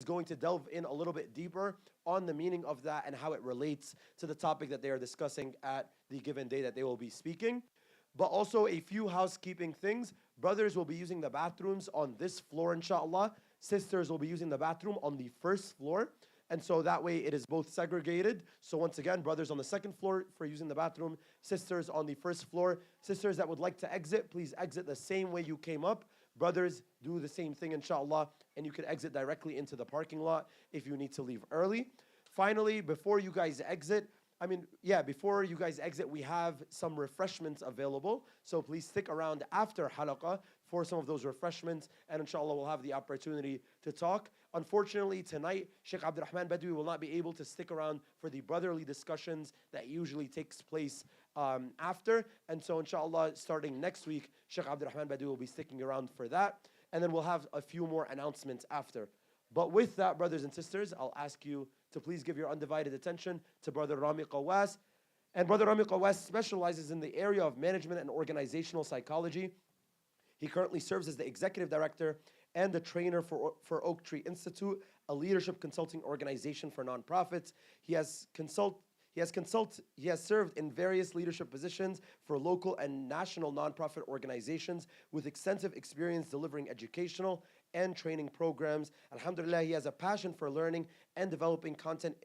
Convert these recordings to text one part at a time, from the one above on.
is going to delve in a little bit deeper on the meaning of that and how it relates to the topic that they are discussing at the given day that they will be speaking. But also a few housekeeping things. Brothers will be using the bathrooms on this floor, inshallah. Sisters will be using the bathroom on the first floor. And so that way it is both segregated. So once again, brothers on the second floor for using the bathroom, sisters on the first floor. Sisters that would like to exit, please exit the same way you came up. Brothers, do the same thing, inshallah, and you can exit directly into the parking lot if you need to leave early. Finally, before you guys exit, before you guys exit, we have some refreshments available. So please stick around after halaqah for some of those refreshments, and inshallah we'll have the opportunity to talk. Unfortunately, tonight, Sheikh Abdurrahman Badawi will not be able to stick around for the brotherly discussions that usually takes place after. And so inshallah, starting next week, Sheikh Abdurrahman Badawi will be sticking around for that. And then we'll have a few more announcements after. But with that, brothers and sisters, I'll ask you to please give your undivided attention to Brother Rami Kawas. And Brother Rami Kawas specializes in the area of management and organizational psychology. He currently serves as the executive director and the trainer for Oak Tree Institute, a leadership consulting organization for nonprofits. He has served in various leadership positions for local and national nonprofit organizations with extensive experience delivering educational and training programs. Alhamdulillah, he has a passion for learning and developing content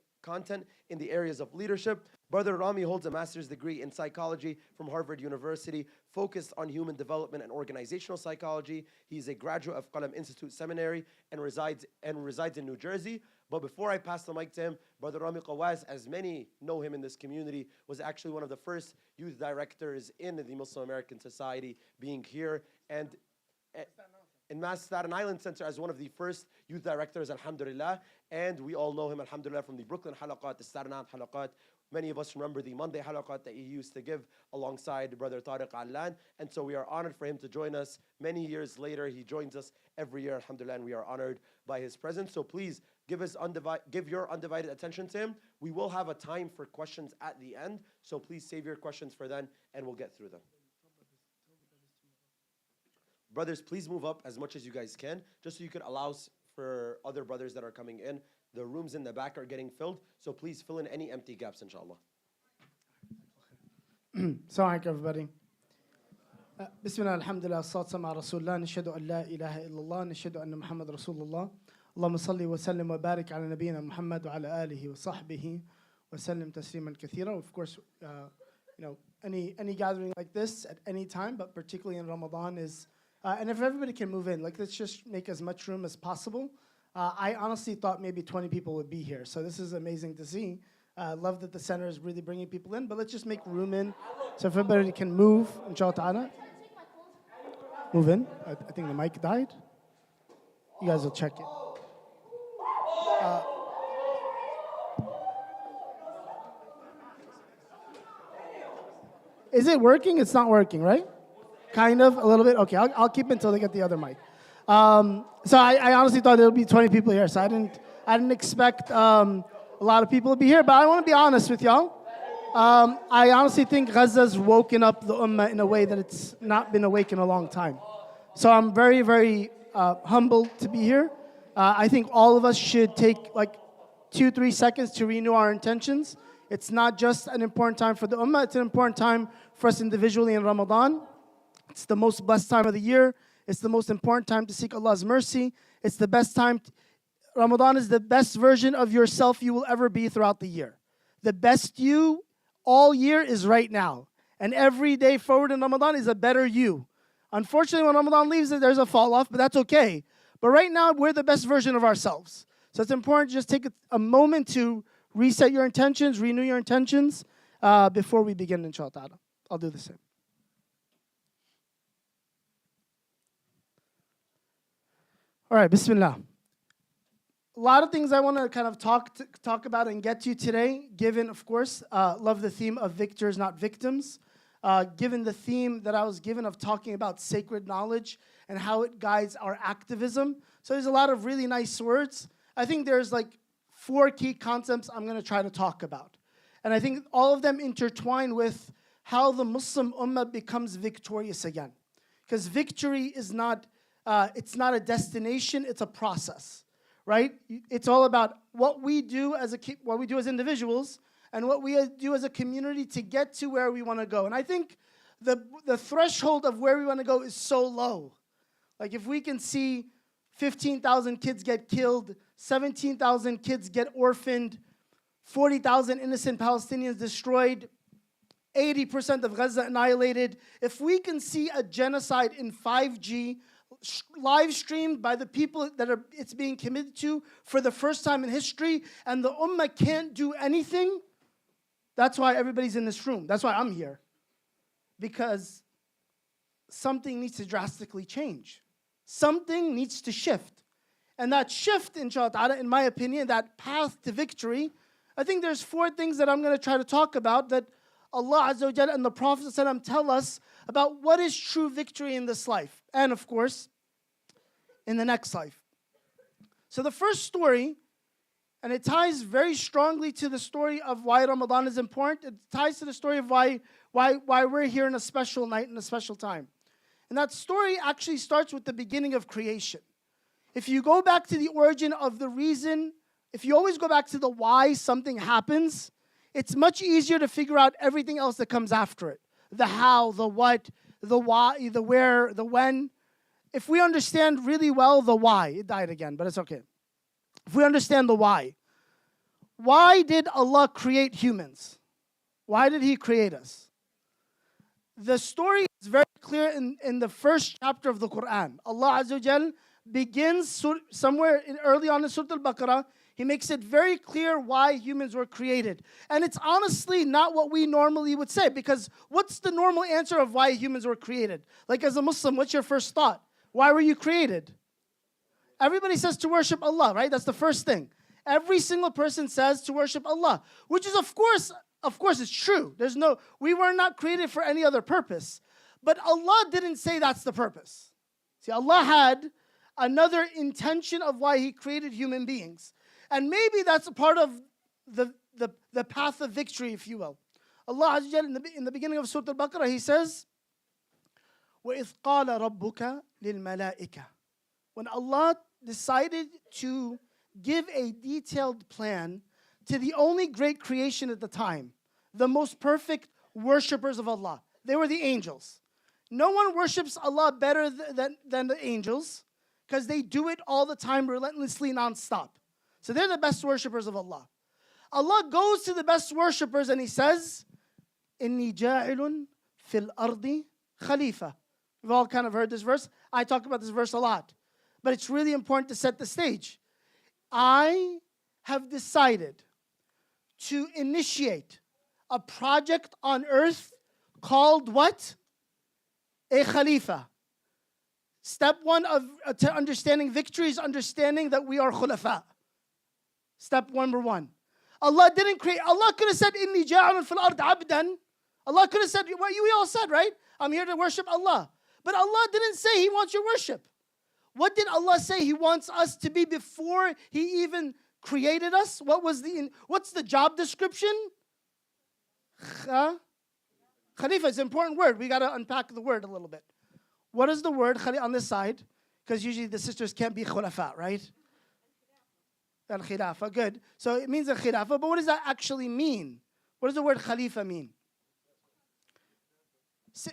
in the areas of leadership. Brother Rami holds a master's degree in psychology from Harvard University, focused on human development and organizational psychology. He's a graduate of Qalam Institute Seminary and resides in New Jersey. But before I pass the mic to him, Brother Rami Kawas, as many know him in this community, was actually one of the first youth directors in the Muslim American Society, being here and in MAS Staten Island Center as one of the first youth directors, alhamdulillah. And we all know him, alhamdulillah, from the Brooklyn halaqat, the Staten Island halaqat. Many of us remember the Monday halaqat that he used to give alongside Brother Tariq Allan. And so we are honored for him to join us many years later. He joins us every year, alhamdulillah, and we are honored by his presence. So please give your undivided attention to him. We will have a time for questions at the end. So please save your questions for then, and we'll get through them. Brothers, please move up as much as you guys can, just so you can allow for other brothers that are coming in. The rooms in the back are getting filled, so please fill in any empty gaps, inshallah. Assalamu alaikum, everybody. Bismillah, alhamdulillah, salatu ala rasulullah, nashhadu an la ilaha illallah, nashhadu anna Muhammad rasulullah. Allahumma salli wa sallim wa barik ala nabiyyina Muhammad wa ala alihi wa sahbihi wa sallim tasliman kathira. Of course, any gathering like this at any time, but particularly in Ramadan is, and if everybody can move in, let's just make as much room as possible. I honestly thought maybe 20 people would be here, so this is amazing to see. Love that the center is really bringing people in, but let's just make room in so if everybody can move, inshallah ta'ala. Move in. I think the mic died. You guys will check it. Is it working? It's not working, right? Kind of, a little bit. Okay, I'll keep it until they get the other mic. So I honestly thought there would be 20 people here, so I didn't expect a lot of people to be here, but I want to be honest with y'all. I honestly think Gaza's woken up the ummah in a way that it's not been awake in a long time. So I'm very, very humbled to be here. I think all of us should take like 2-3 seconds to renew our intentions. It's not just an important time for the ummah, it's an important time for us individually in Ramadan. It's the most blessed time of the year. It's the most important time to seek Allah's mercy. It's the best time. Ramadan is the best version of yourself you will ever be throughout the year. The best you all year is right now. And every day forward in Ramadan is a better you. Unfortunately, when Ramadan leaves, there's a fall off, but that's okay. But right now, we're the best version of ourselves. So it's important to just take a moment to reset your intentions, renew your intentions before we begin, inshallah. I'll do the same. All right, bismillah. A lot of things I want to kind of talk about and get to today, given, of course, love the theme of victors, not victims. Given the theme that I was given of talking about sacred knowledge and how it guides our activism. So there's a lot of really nice words. I think there's like 4 key concepts I'm going to try to talk about. And I think all of them intertwine with how the Muslim ummah becomes victorious again. Because victory is not, it's not a destination, it's a process. right? It's all about what we do as individuals and what we do as a community to get to where we want to go. And I think the threshold of where we want to go is so low. Like if we can see 15,000 kids get killed, 17,000 kids get orphaned, 40,000 innocent Palestinians destroyed, 80% of Gaza annihilated. If we can see a genocide in 5G live streamed by the people that it's being committed to for the first time in history, and the ummah can't do anything, that's why everybody's in this room. That's why I'm here. Because something needs to drastically change. Something needs to shift. And that shift, inshallah, in my opinion, that path to victory, I think there's 4 things that I'm going to try to talk about that Allah Azza wa Jalla and the Prophet ﷺ tell us about what is true victory in this life. And of course, in the next life. So the first story, and it ties very strongly to the story of why Ramadan is important. It ties to the story of why we're here in a special night and a special time. And that story actually starts with the beginning of creation. If you go back to the origin of the reason, if you always go back to the why something happens, it's much easier to figure out everything else that comes after it. The how, the what, the why, the where, the when. If we understand really well the why, it died again, but it's okay. If we understand the why did Allah create humans? Why did He create us? The story is very clear in the first chapter of the Quran. Allah Azza wa Jal begins somewhere early on in Surah Al-Baqarah. He makes it very clear why humans were created. And it's honestly not what we normally would say, because what's the normal answer of why humans were created? Like as a Muslim, what's your first thought? Why were you created? Everybody says to worship Allah, right? That's the first thing. Every single person says to worship Allah, which is of course it's true. We were not created for any other purpose. But Allah didn't say that's the purpose. See, Allah had another intention of why He created human beings. And maybe that's a part of the path of victory, if you will. Allah Azza wa Jalla, in the beginning of Surah Al-Baqarah, He says, وَإِذْ قَالَ رَبُّكَ لِلْمَلَائِكَةِ. When Allah decided to give a detailed plan to the only great creation at the time, the most perfect worshippers of Allah. They were the angels. No one worships Allah better than the angels, because they do it all the time, relentlessly, non-stop. So they're the best worshippers of Allah. Allah goes to the best worshippers and He says, إِنِّي جَاعِلٌ فِي الْأَرْضِ خَلِيفَةً. We've all kind of heard this verse. I talk about this verse a lot. But it's really important to set the stage. I have decided to initiate a project on earth called what? A Khalifa. Step 1 of understanding victory is understanding that we are khulafa. Step number 1. Allah didn't create, Allah could have said, Inni ja'alun fil ard abdan. Allah could have said what we all said, right? I'm here to worship Allah. But Allah didn't say He wants your worship. What did Allah say He wants us to be before He even created us? What's the job description? Khalifa is an important word. We got to unpack the word a little bit. What is the word on this side? Because usually the sisters can't be khulafa, right? Al-khilafa, good. So it means a khilafa, but what does that actually mean? What does the word khalifa mean?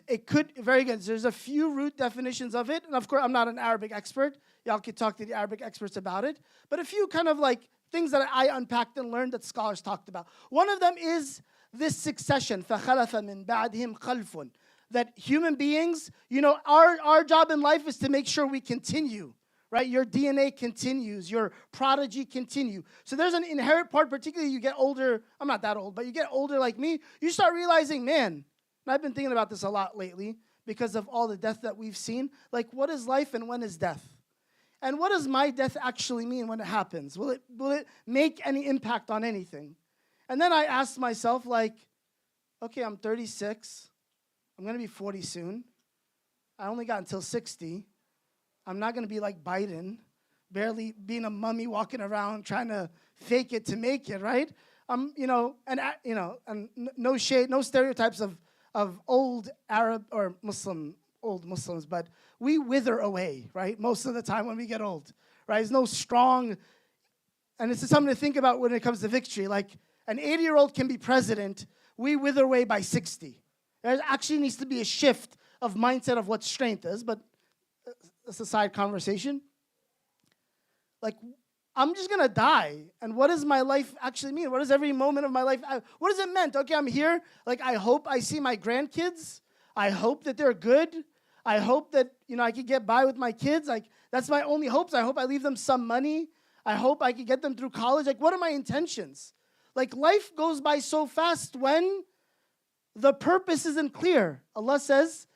It could, very good. There's a few root definitions of it. And of course, I'm not an Arabic expert. Y'all could talk to the Arabic experts about it. But a few kind of like things that I unpacked and learned that scholars talked about. One of them is this succession. فَخَلَفَ مِن بَعْدِهِمْ خَلْفٌ. That human beings, our job in life is to make sure we continue. Right? Your DNA continues. Your prodigy continue. So there's an inherent part, particularly you get older. I'm not that old, but you get older like me. You start realizing, man, and I've been thinking about this a lot lately because of all the death that we've seen. Like, what is life and when is death? And what does my death actually mean when it happens? Will it make any impact on anything? And then I asked myself, like, okay, I'm 36. I'm going to be 40 soon. I only got until 60. I'm not going to be like Biden, barely being a mummy walking around trying to fake it to make it, right? And no shade, no stereotypes of old Arab or old Muslims, but we wither away, right? Most of the time when we get old, right? There's no strong, and this is something to think about when it comes to victory, like an 80-year-old can be president, we wither away by 60. There actually needs to be a shift of mindset of what strength is, but that's a side conversation. Like, I'm just going to die. And what does my life actually mean? What does every moment of my life, what does it mean? Okay, I'm here. Like, I hope I see my grandkids. I hope that they're good. I hope that, I could get by with my kids. Like, that's my only hopes. I hope I leave them some money. I hope I could get them through college. Like, what are my intentions? Like, life goes by so fast when the purpose isn't clear. Allah says,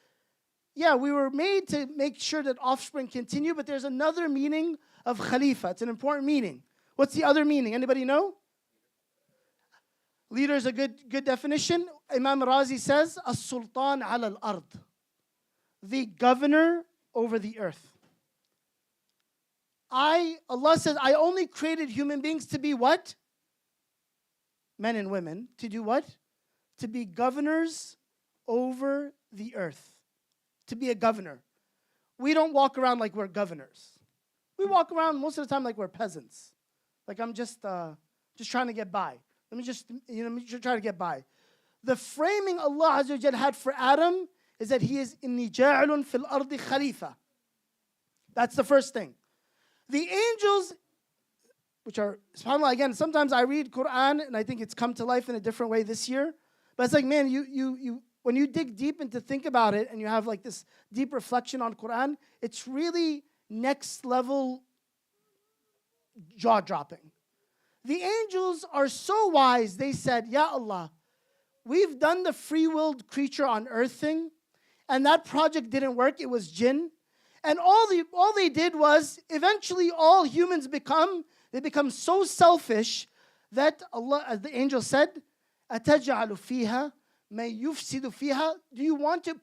yeah, we were made to make sure that offspring continue, but there's another meaning of Khalifa. It's an important meaning. What's the other meaning? Anybody know? Leader is a good definition. Imam Razi says, As-Sultan ala al-ard. The governor over the earth. Allah says, I only created human beings to be what? Men and women. To do what? To be governors over the earth. To be a governor. We don't walk around like we're governors. We walk around most of the time like we're peasants. Like I'm just trying to get by. Let me just try to get by. The framing Allah Azza wa Jal had for Adam is that he is inni ja'ilun fil ardi khalifa. That's the first thing. The angels, which are, subhanAllah, again, sometimes I read Quran and I think it's come to life in a different way this year. But it's like, man, you when you dig deep into think about it and you have like this deep reflection on Quran, it's really next level jaw-dropping. The angels are so wise, they said, Ya Allah, we've done the free-willed creature on earth thing, and that project didn't work, it was jinn. And all they did was, eventually all humans become so selfish that Allah, as the angel said, أَتَجْعَلُ فِيهَا مَن يُفْسِدُ فِيهَا. Do you want to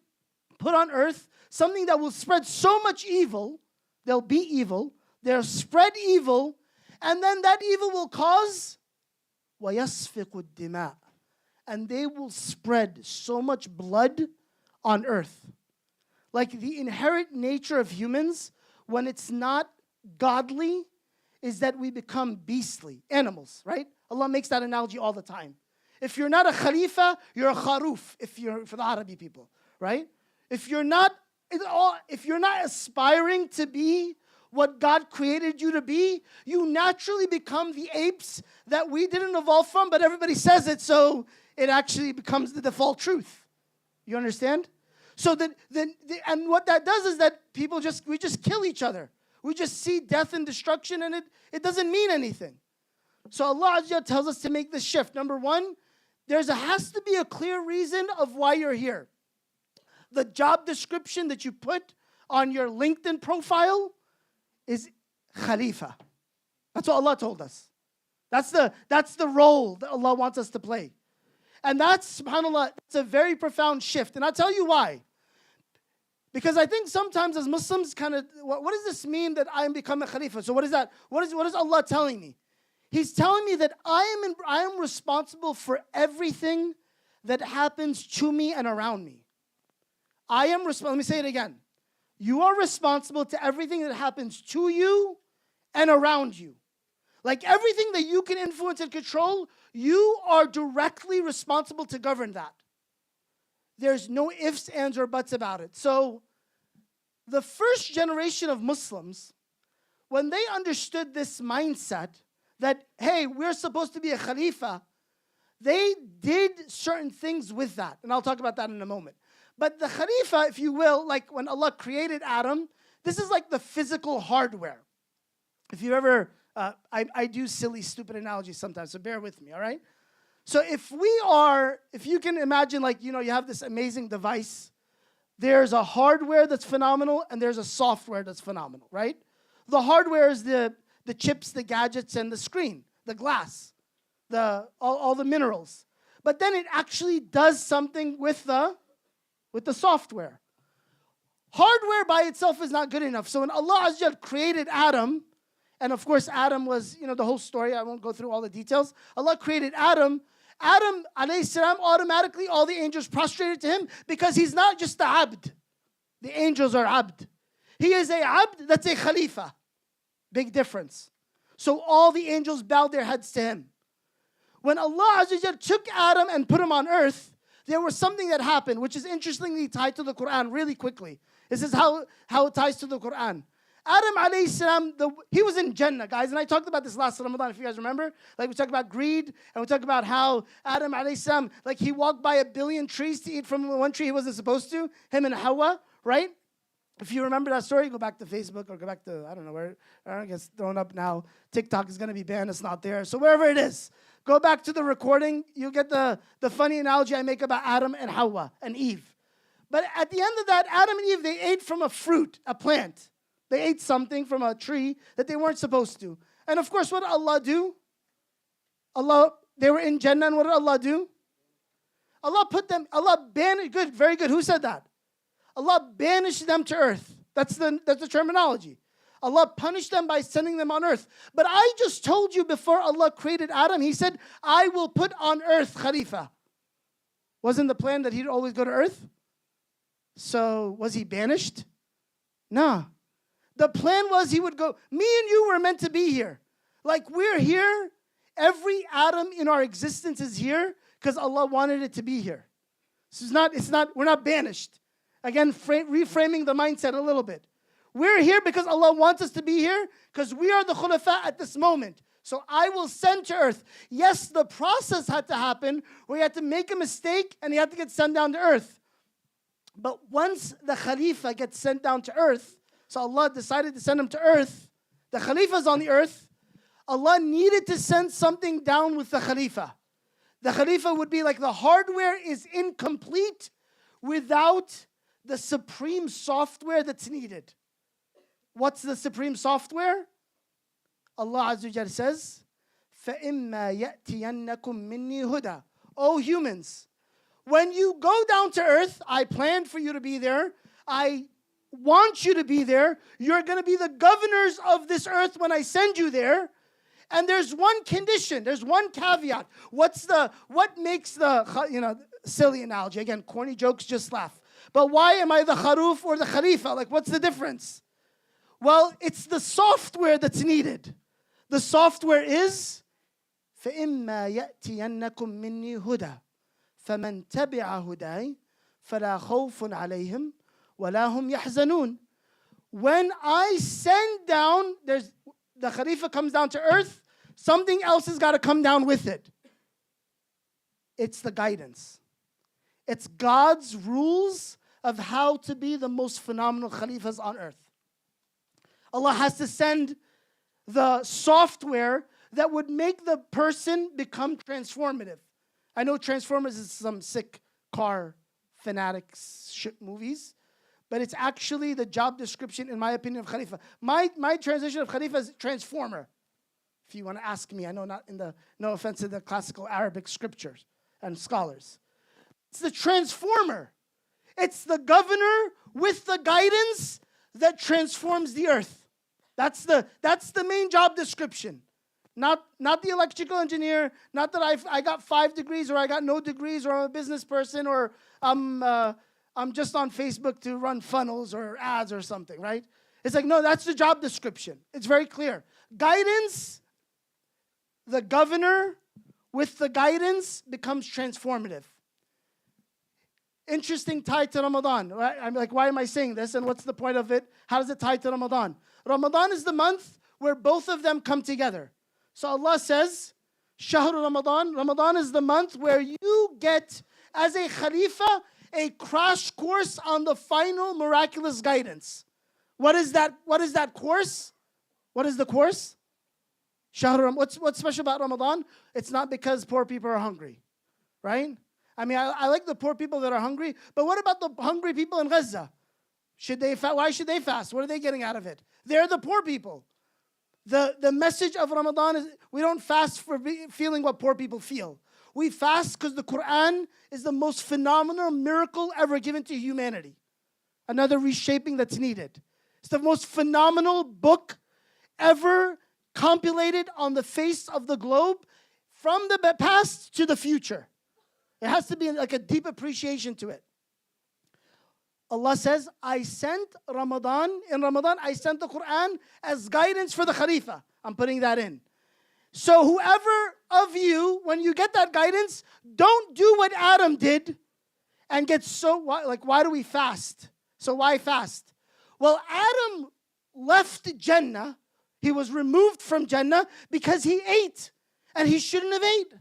put on earth something that will spread so much evil? There'll be evil. They'll spread evil. And then that evil will cause وَيَسْفِقُ الدِّمَاء. And they will spread so much blood on earth. Like the inherent nature of humans, when it's not godly, is that we become beastly, animals, right? Allah makes that analogy all the time. If you're not a khalifa, you're a kharoof, if you're for the Arabi people, right? If you're not aspiring to be what God created you to be, you naturally become the apes that we didn't evolve from, but everybody says it, so it actually becomes the default truth. You understand? So and what that does is that we just kill each other. We just see death and destruction, and it doesn't mean anything. So Allah Azza wa Jalla tells us to make this shift. Number one, there has to be a clear reason of why you're here. The job description that you put on your LinkedIn profile is Khalifa. That's what Allah told us. That's the role that Allah wants us to play. And that's, subhanAllah, it's a very profound shift. And I'll tell you why. Because I think sometimes as Muslims what does this mean that I am becoming a Khalifa? So what is that? What is Allah telling me? He's telling me that I am responsible for everything that happens to me and around me. Let me say it again. You are responsible to everything that happens to you and around you. Like everything that you can influence and control, you are directly responsible to govern that. There's no ifs, ands, or buts about it. So the first generation of Muslims, when they understood this mindset that, hey, we're supposed to be a Khalifa, they did certain things with that. And I'll talk about that in a moment. But the Khalifa, if you will, like when Allah created Adam, this is like the physical hardware. If you ever, I do silly, stupid analogies sometimes, so bear with me, all right? So if you can imagine like, you have this amazing device, there's a hardware that's phenomenal and there's a software that's phenomenal, right? The hardware is the chips, the gadgets, and the screen, the glass, all the minerals. But then it actually does something with the software. Hardware by itself is not good enough. So when Allah Azza wa Jal created Adam, and of course Adam was, the whole story, I won't go through all the details. Allah created Adam. Adam, alayhi salam, automatically all the angels prostrated to him because he's not just the abd. The angels are abd. He is a abd that's a khalifa. Big difference. So all the angels bowed their heads to him. When Allah Azza wa Jal took Adam and put him on earth, there was something that happened, which is interestingly tied to the Quran really quickly. This is how it ties to the Quran. Adam alayhi salam, he was in Jannah, guys. And I talked about this last Ramadan, if you guys remember. Like we talked about greed, and we talked about how Adam alayhi salam, like he walked by 1 billion trees to eat from one tree he wasn't supposed to. Him and Hawa, right? If you remember that story, go back to Facebook or go back to, I don't know where, I guess thrown up now. TikTok is going to be banned, it's not there. So wherever it is, go back to the recording. You'll get the funny analogy I make about Adam and Hawa and Eve. But at the end of that, Adam and Eve, they ate from a fruit, a plant. They ate something from a tree that they weren't supposed to. And of course, what did Allah do? They were in Jannah, and what did Allah do? Allah banished, good, very good. Who said that? Allah banished them to earth. That's the terminology. Allah punished them by sending them on earth. But I just told you before Allah created Adam, He said, I will put on earth Khalifa. Wasn't the plan that he'd always go to earth? So was he banished? No. The plan was he would go. Me and you were meant to be here. Like we're here. Every atom in our existence is here because Allah wanted it to be here. So we're not banished. Again, reframing the mindset a little bit. We're here because Allah wants us to be here because we are the khulafa at this moment. So I will send to earth. Yes, the process had to happen where you had to make a mistake and he had to get sent down to earth. But once the Khalifa gets sent down to earth, so Allah decided to send him to earth. The Khalifa's on the earth. Allah needed to send something down with the Khalifa. The Khalifa would be like the hardware is incomplete without the supreme software that's needed. What's the supreme software? Allah Azza wa Jalla says, فَإِمَّا يَأْتِيَنَّكُم مِّنِّي هُدًى. O humans, when you go down to earth, I planned for you to be there. I want you to be there. You're going to be the governors of this earth when I send you there. And there's one condition. There's one caveat. What makes the, silly analogy? Again, corny jokes, just laugh. But why am I the kharuf or the khalifa? Like, what's the difference? Well, it's the software that's needed. The software is فَإِمَّا يَأْتِيَنَّكُم مِّنِّي هُدًى فَمَنْ تَبِعَ هُدَايَ فَلَا خَوْفٌ عَلَيْهِمْ وَلَا هُمْ يَحْزَنُونَ. When I send down, the Khalifa comes down to earth, something else has got to come down with it. It's the guidance. It's God's rules of how to be the most phenomenal Khalifas on earth. Allah has to send the software that would make the person become transformative. I know Transformers is some sick car fanatics shit movies, but it's actually the job description, in my opinion, of Khalifa. My translation of Khalifa is transformer. If you want to ask me, I know no offense to the classical Arabic scriptures and scholars. It's the transformer. It's the governor with the guidance that transforms the earth. That's the main job description. Not the electrical engineer, not that I got 5 degrees or I got no degrees or I'm a business person or I'm just on Facebook to run funnels or ads or something, right? It's like, no, that's the job description. It's very clear. Guidance, the governor with the guidance becomes transformative. Interesting tie to Ramadan. Right? I'm like, why am I saying this? And what's the point of it? How does it tie to Ramadan? Ramadan is the month where both of them come together. So Allah says, Shahr Ramadan. Ramadan is the month where you get, as a Khalifa, a crash course on the final miraculous guidance. What is that course? What is the course? What's special about Ramadan? It's not because poor people are hungry, right? I mean, I like the poor people that are hungry, but what about the hungry people in Gaza? Why should they fast? What are they getting out of it? They're the poor people. The message of Ramadan is we don't fast for feeling what poor people feel. We fast because the Quran is the most phenomenal miracle ever given to humanity. Another reshaping that's needed. It's the most phenomenal book ever compilated on the face of the globe from the past to the future. It has to be like a deep appreciation to it. Allah says, I sent Ramadan. In Ramadan, I sent the Quran as guidance for the Khalifa. I'm putting that in. So whoever of you, when you get that guidance, don't do what Adam did and get so, why do we fast? So why fast? Well, Adam left Jannah. He was removed from Jannah because he ate, and he shouldn't have ate.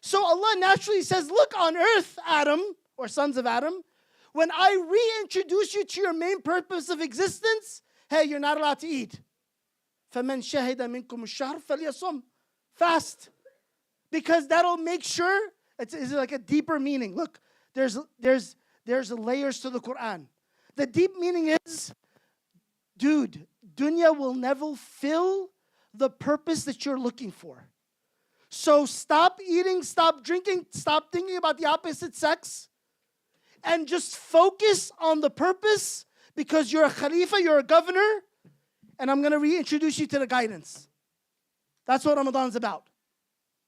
So Allah naturally says, look, on earth, Adam, or sons of Adam, when I reintroduce you to your main purpose of existence, hey, you're not allowed to eat. فَمَنْ شَهِدَ مِنْكُمُ الشَّهْرَ فَلْيَصُمْ. Fast. Because that'll make sure, it's like a deeper meaning. Look, there's layers to the Quran. The deep meaning is, dude, dunya will never fill the purpose that you're looking for. So stop eating, stop drinking, stop thinking about the opposite sex, and just focus on the purpose, because you're a Khalifa, you're a governor, and I'm going to reintroduce you to the guidance. That's what Ramadan's about.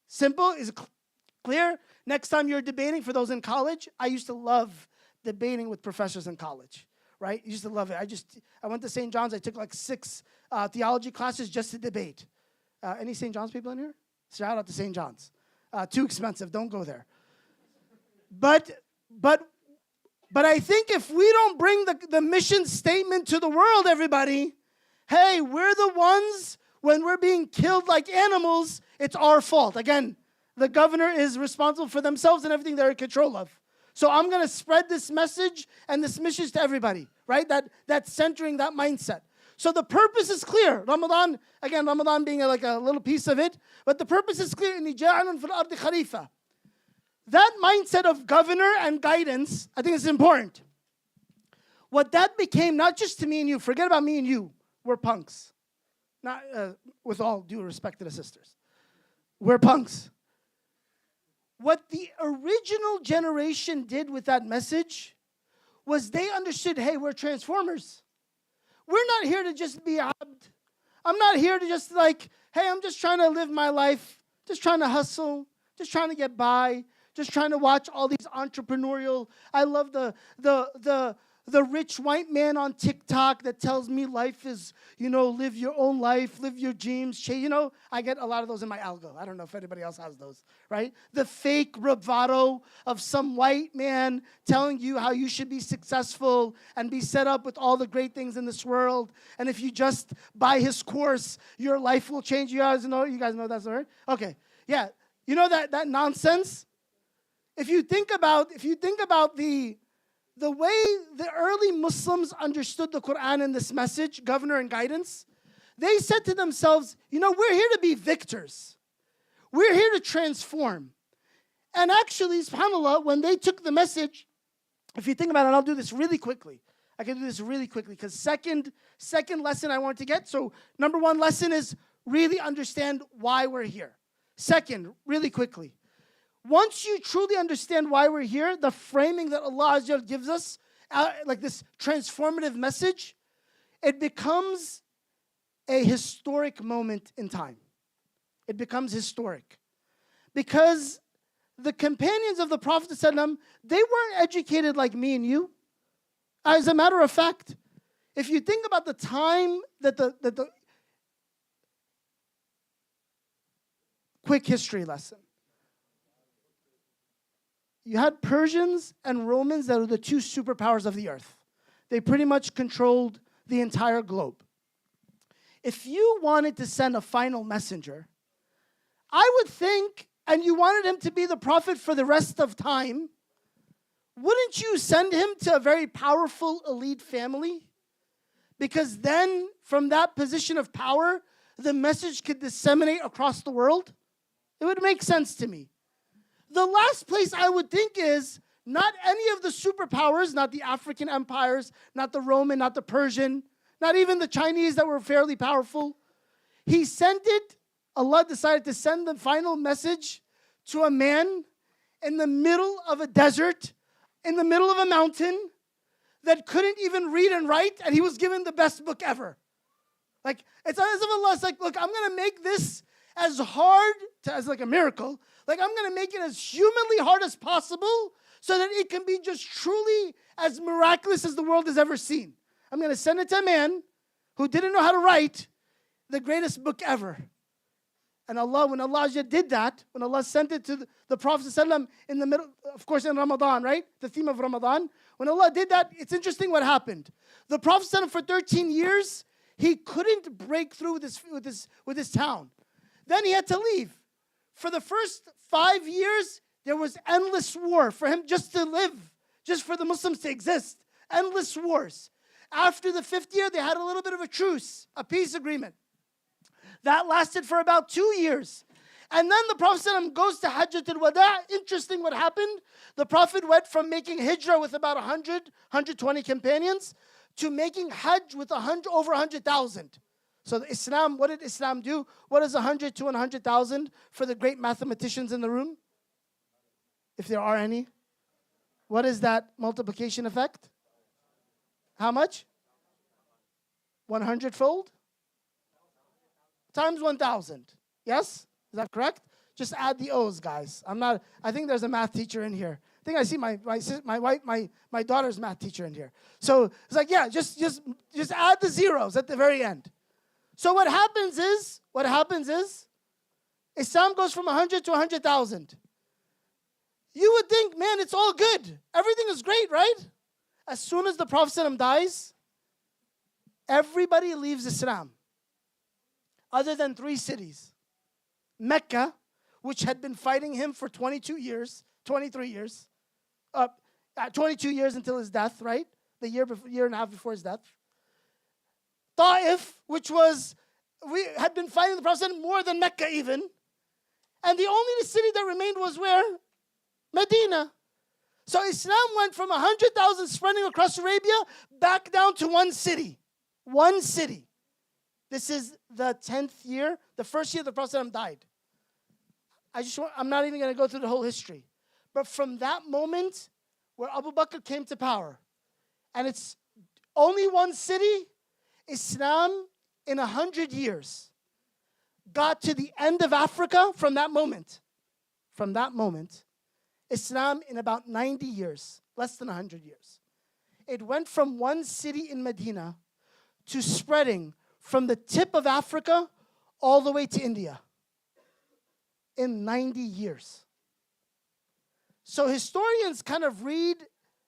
Simple, is clear. Next time you're debating, for those in college, I used to love debating with professors in college, right? I used to love it. I went to St. John's. I took like 6 theology classes just to debate. Any St. John's people in here? Shout out to St. John's. Too expensive. Don't go there. But I think if we don't bring the mission statement to the world, everybody, hey, we're the ones, when we're being killed like animals, it's our fault. Again, the governor is responsible for themselves and everything they're in control of. So I'm going to spread this message and this mission to everybody, right? That's centering that mindset. So the purpose is clear. Ramadan, again, Ramadan being like a little piece of it, but the purpose is clear. إِنِّي جَاعِلٌ فِي الْأَرْضِ خَلِيفَةً. That mindset of governor and guidance, I think it's important. What that became, not just to me and you, forget about me and you, we're punks. Not with all due respect to the sisters. We're punks. What the original generation did with that message was they understood, hey, we're transformers. We're not here to just be abd. I'm not here to just hey, I'm just trying to live my life, just trying to hustle, just trying to get by, just trying to watch all these entrepreneurial. I love the rich white man on TikTok that tells me life is, live your own life, live your dreams. I get a lot of those in my algo. I don't know if anybody else has those, right? The fake bravado of some white man telling you how you should be successful and be set up with all the great things in this world. And if you just buy his course, your life will change. You guys know that story? Okay, yeah. You know that nonsense? If you think about the way the early Muslims understood the Quran and this message, governor and guidance, they said to themselves, we're here to be victors. We're here to transform. And actually, subhanAllah, when they took the message, if you think about it, and I'll do this really quickly. I can do this really quickly because second lesson I want to get. So number 1 lesson is really understand why we're here. Second, really quickly. Once you truly understand why we're here, the framing that Allah Azza wa Jalla gives us, like this transformative message, it becomes a historic moment in time. It becomes historic. Because the companions of the Prophet ﷺ, they weren't educated like me and you. As a matter of fact, if you think about the time that the quick history lesson. You had Persians and Romans that were the 2 superpowers of the earth. They pretty much controlled the entire globe. If you wanted to send a final messenger, I would think, and you wanted him to be the prophet for the rest of time, wouldn't you send him to a very powerful elite family? Because then, from that position of power, the message could disseminate across the world. It would make sense to me. The last place I would think is not any of the superpowers, not the African empires, not the Roman, not the Persian, not even the Chinese that were fairly powerful. He sent it, Allah decided to send the final message to a man in the middle of a desert, in the middle of a mountain, that couldn't even read and write, and he was given the best book ever. Like, it's as if Allah's like, look, I'm going to make this as hard, as like a miracle, like I'm going to make it as humanly hard as possible so that it can be just truly as miraculous as the world has ever seen. I'm going to send it to a man who didn't know how to write, the greatest book ever. And Allah, when Allah did that, when Allah sent it to the Prophet ﷺ in the middle, of course in Ramadan, right? The theme of Ramadan. When Allah did that, it's interesting what happened. The Prophet ﷺ for 13 years, he couldn't break through with his town. Then he had to leave. For the first 5 years, there was endless war for him just to live, just for the Muslims to exist. Endless wars. After the 5th year, they had a little bit of a truce, a peace agreement. That lasted for about 2 years. And then the Prophet ﷺ goes to Hajjat al-Wada. Interesting what happened. The Prophet went from making hijrah with about 120 companions to making Hajj with over 100,000. So Islam, what did Islam do? What is 100 to 100,000 for the great mathematicians in the room? If there are any. What is that multiplication effect? How much? 100-fold? Times 1,000. Yes? Is that correct? Just add the O's, guys. I think there's a math teacher in here. I think I see my daughter's math teacher in here. So it's like, yeah, just add the zeros at the very end. So what happens is, Islam goes from 100 to 100,000. You would think, man, it's all good. Everything is great, right? As soon as the Prophet ﷺ dies, everybody leaves Islam. Other than 3 cities. Mecca, which had been fighting him for 23 years. 22 years until his death, right? The year and a half before his death. Ta'if, which had been fighting the Prophet more than Mecca even. And the only city that remained was where? Medina. So Islam went from 100,000 spreading across Arabia back down to 1 city. 1 city. This is the 10th year, the first year the Prophet died. I'm not even going to go through the whole history. But from that moment where Abu Bakr came to power, and it's only 1 city, Islam in 100 years got to the end of Africa from that moment. From that moment, Islam in about 90 years, less than 100 years. It went from 1 city in Medina to spreading from the tip of Africa all the way to India in 90 years. So historians kind of read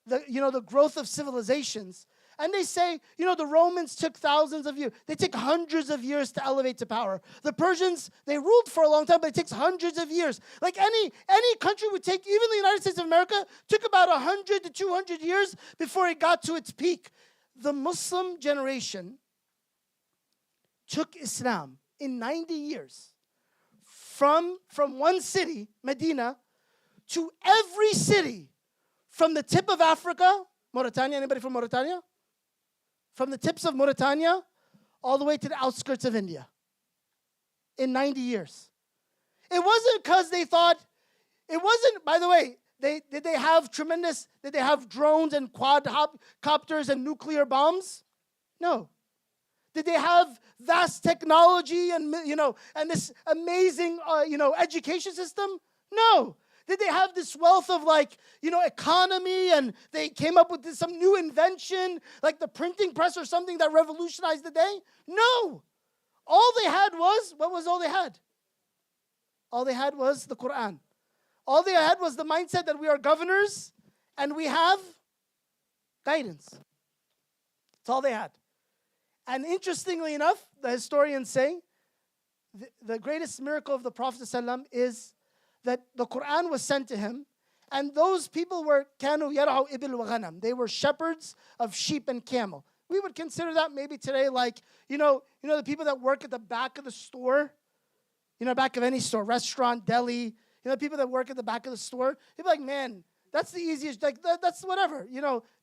the growth of civilizations, and they say, the Romans took thousands of years. They took hundreds of years to elevate to power. The Persians, they ruled for a long time, but it takes hundreds of years. Like any country would take, even the United States of America, took about 100 to 200 years before it got to its peak. The Muslim generation took Islam in 90 years from 1 city, Medina, to every city from the tip of Africa, Mauritania, anybody from Mauritania? From the tips of Mauritania all the way to the outskirts of India in 90 years. It wasn't because they thought, by the way, did they have drones and quadcopters and nuclear bombs? No. Did they have vast technology and this amazing education system? No. Did they have this wealth of economy and they came up with some new invention like the printing press or something that revolutionized the day? No. All they had was, what was all they had? All they had was the Quran. All they had was the mindset that we are governors and we have guidance. That's all they had. And interestingly enough, the historians say the greatest miracle of the Prophet ﷺ is that the Quran was sent to him, and those people were كانوا يرعوا إبل وغنم. They were shepherds of sheep and camel. We would consider that maybe today like, the people that work at the back of the store, back of any store, restaurant, deli, people that work at the back of the store. You'd be like, man, that's the easiest, that's whatever,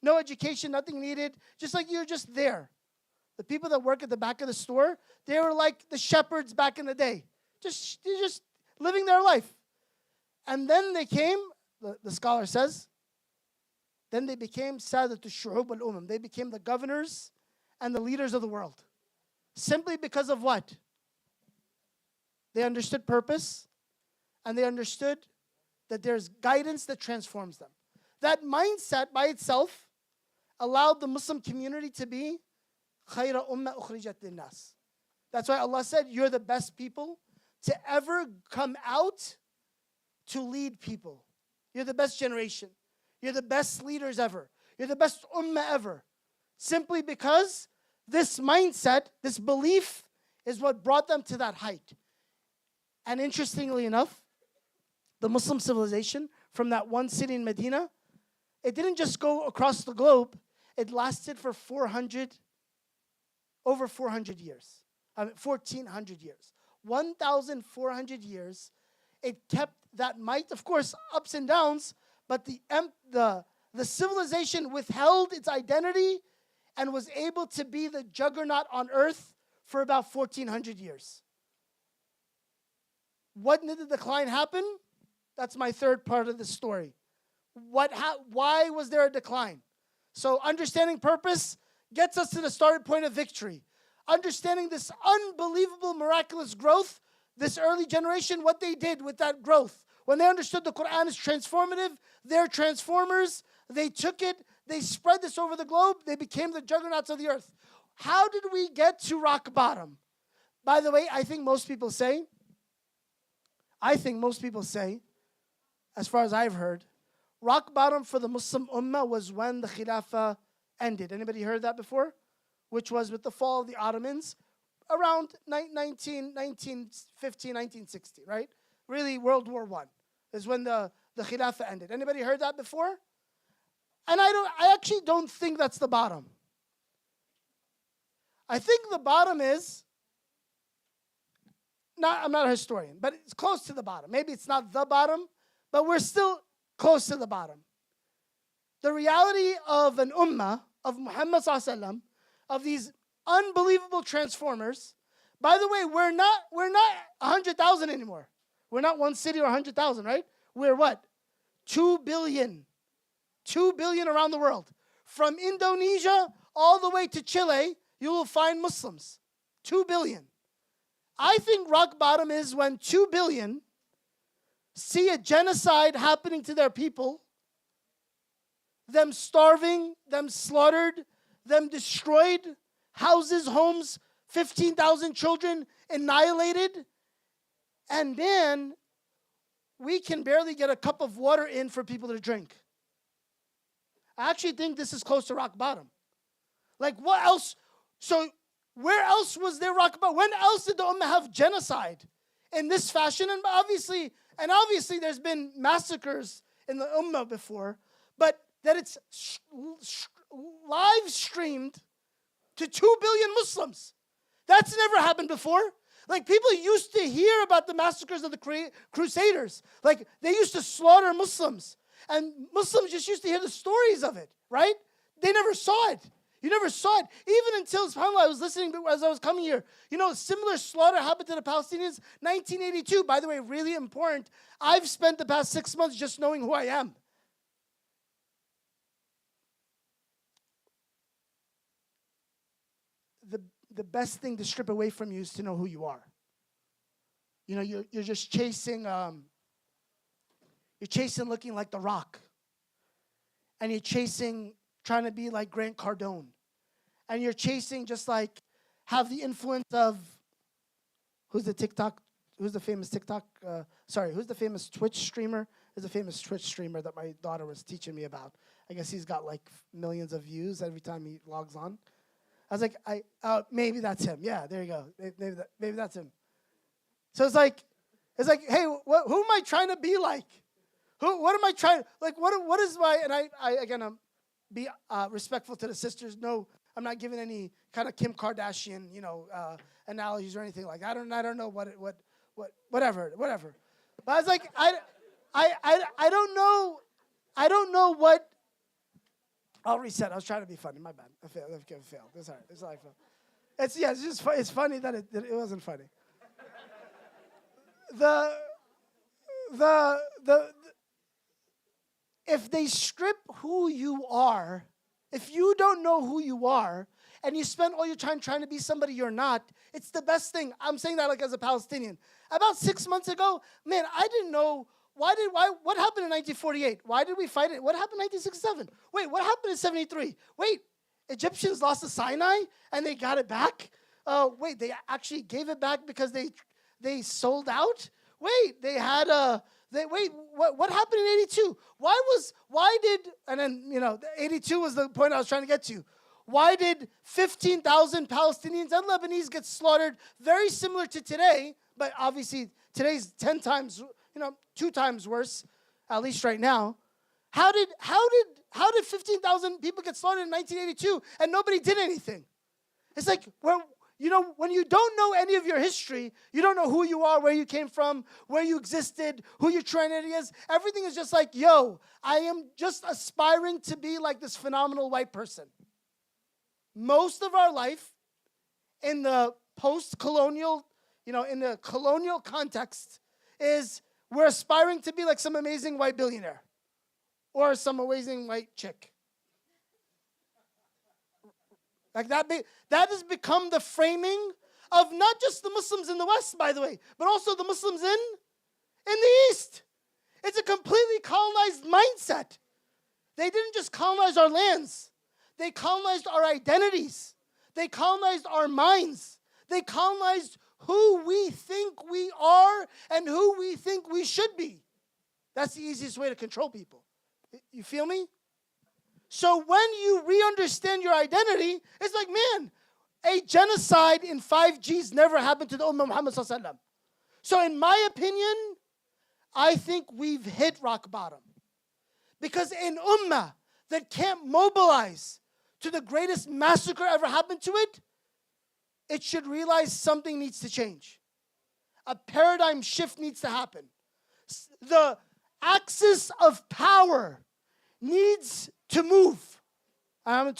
no education, nothing needed, just like you're just there. The people that work at the back of the store, they were like the shepherds back in the day, just living their life. And then they came, the scholar says, then they became Sadat al-Shu'ub al-Umam. They became the governors and the leaders of the world. Simply because of what? They understood purpose, and they understood that there's guidance that transforms them. That mindset by itself allowed the Muslim community to be خَيْرَ أُمَّةٍ أُخْرِجَتْ لِلنَّاسِ. That's why Allah said, you're the best people to ever come out to lead people. You're the best generation. You're the best leaders ever. You're the best ummah ever. Simply because this mindset, this belief, is what brought them to that height. And interestingly enough, the Muslim civilization from that one city in Medina, it didn't just go across the globe. It lasted for over 400 years. 1,400 years. 1,400 years. It kept that might, of course, ups and downs, but the civilization withheld its identity and was able to be the juggernaut on earth for about 1,400 years. What did the decline happen? That's my third part of the story. Why was there a decline? So understanding purpose gets us to the starting point of victory. Understanding this unbelievable, miraculous growth, this early generation, what they did with that growth. When they understood the Quran is transformative, they're transformers. They took it, they spread this over the globe, they became the juggernauts of the earth. How did we get to rock bottom? By the way, I think most people say, as far as I've heard, rock bottom for the Muslim ummah was when the Khilafah ended. Anybody heard that before? Which was with the fall of the Ottomans around 1915, 1960, right? Really, World War I is when the Khilafah ended. Anybody heard that before? And I actually don't think that's the bottom. I think the bottom is, I'm not a historian, but it's close to the bottom. Maybe it's not the bottom, but we're still close to the bottom. The reality of an ummah, of Muhammad sallallahu alaihi wasallam, of these unbelievable transformers. By the way, we're not 100,000 anymore. We're not one city or 100,000, right? We're what? 2 billion. 2 billion around the world. From Indonesia all the way to Chile, you will find Muslims. 2 billion. I think rock bottom is when 2 billion see a genocide happening to their people, them starving, them slaughtered, them destroyed, houses, homes, 15,000 children annihilated, and then we can barely get a cup of water in for people to drink. I actually think this is close to rock bottom. Like, what else? So where else was there rock bottom? When else did the ummah have genocide in this fashion? And obviously there's been massacres in the ummah before, but that it's live streamed to 2 billion Muslims. That's never happened before. Like, people used to hear about the massacres of the Crusaders. Like, they used to slaughter Muslims. And Muslims just used to hear the stories of it, right? They never saw it. You never saw it. Even until, subhanAllah, I was listening as I was coming here. You know, similar slaughter happened to the Palestinians 1982. By the way, really important. I've spent the past 6 months just knowing who I am. The best thing to strip away from you is to know who you are. You know, you're just chasing, looking like The Rock. And you're chasing trying to be like Grant Cardone. And you're chasing just like have the influence of, who's the famous Twitch streamer? There's a famous Twitch streamer that my daughter was teaching me about. I guess he's got like millions of views every time he logs on. I was like, maybe that's him. Yeah, there you go. Maybe that's him. So it's like, hey, who am I trying to be like? What am I trying? Like, what is my? And I'm be respectful to the sisters. No, I'm not giving any kind of Kim Kardashian, analogies or anything like that. I don't know whatever. But I was like, I don't know. I don't know what. I'll reset. I was trying to be funny. My bad. I failed. It's all right. It's all right. It's funny that it wasn't funny. If they strip who you are, if you don't know who you are, and you spend all your time trying to be somebody you're not, it's the best thing. I'm saying that like as a Palestinian. About 6 months ago, man, I didn't know. What happened in 1948? Why did we fight it? What happened in 1967? Wait, what happened in 73? Wait, Egyptians lost the Sinai and they got it back? Wait, they actually gave it back because they sold out? Wait, they had a... what happened in 82? And then, 82 was the point I was trying to get to. Why did 15,000 Palestinians and Lebanese get slaughtered? Very similar to today, but obviously today's 10 times, 2 times worse, at least right now. How did 15,000 people get slaughtered in 1982 and nobody did anything? It's like, when you don't know any of your history, you don't know who you are, where you came from, where you existed, who your trinity is. Everything is just like, I am just aspiring to be like this phenomenal white person. Most of our life in the post-colonial, in the colonial context, is we're aspiring to be like some amazing white billionaire or some amazing white chick. Like that has become the framing of not just the Muslims in the West, by the way, but also the Muslims in the East. It's a completely colonized mindset. They didn't just colonize our lands. They colonized our identities. They colonized our minds. They colonized who we think we are and who we think we should be. That's the easiest way to control people. You feel me? So when you re-understand your identity, it's like, man, a genocide in 5Gs never happened to the Ummah Muhammad Sallallahu Alaihi Wasallam. So in my opinion, I think we've hit rock bottom. Because an Ummah that can't mobilize to the greatest massacre ever happened to it should realize something needs to change. A paradigm shift needs to happen. The axis of power needs to move. I'm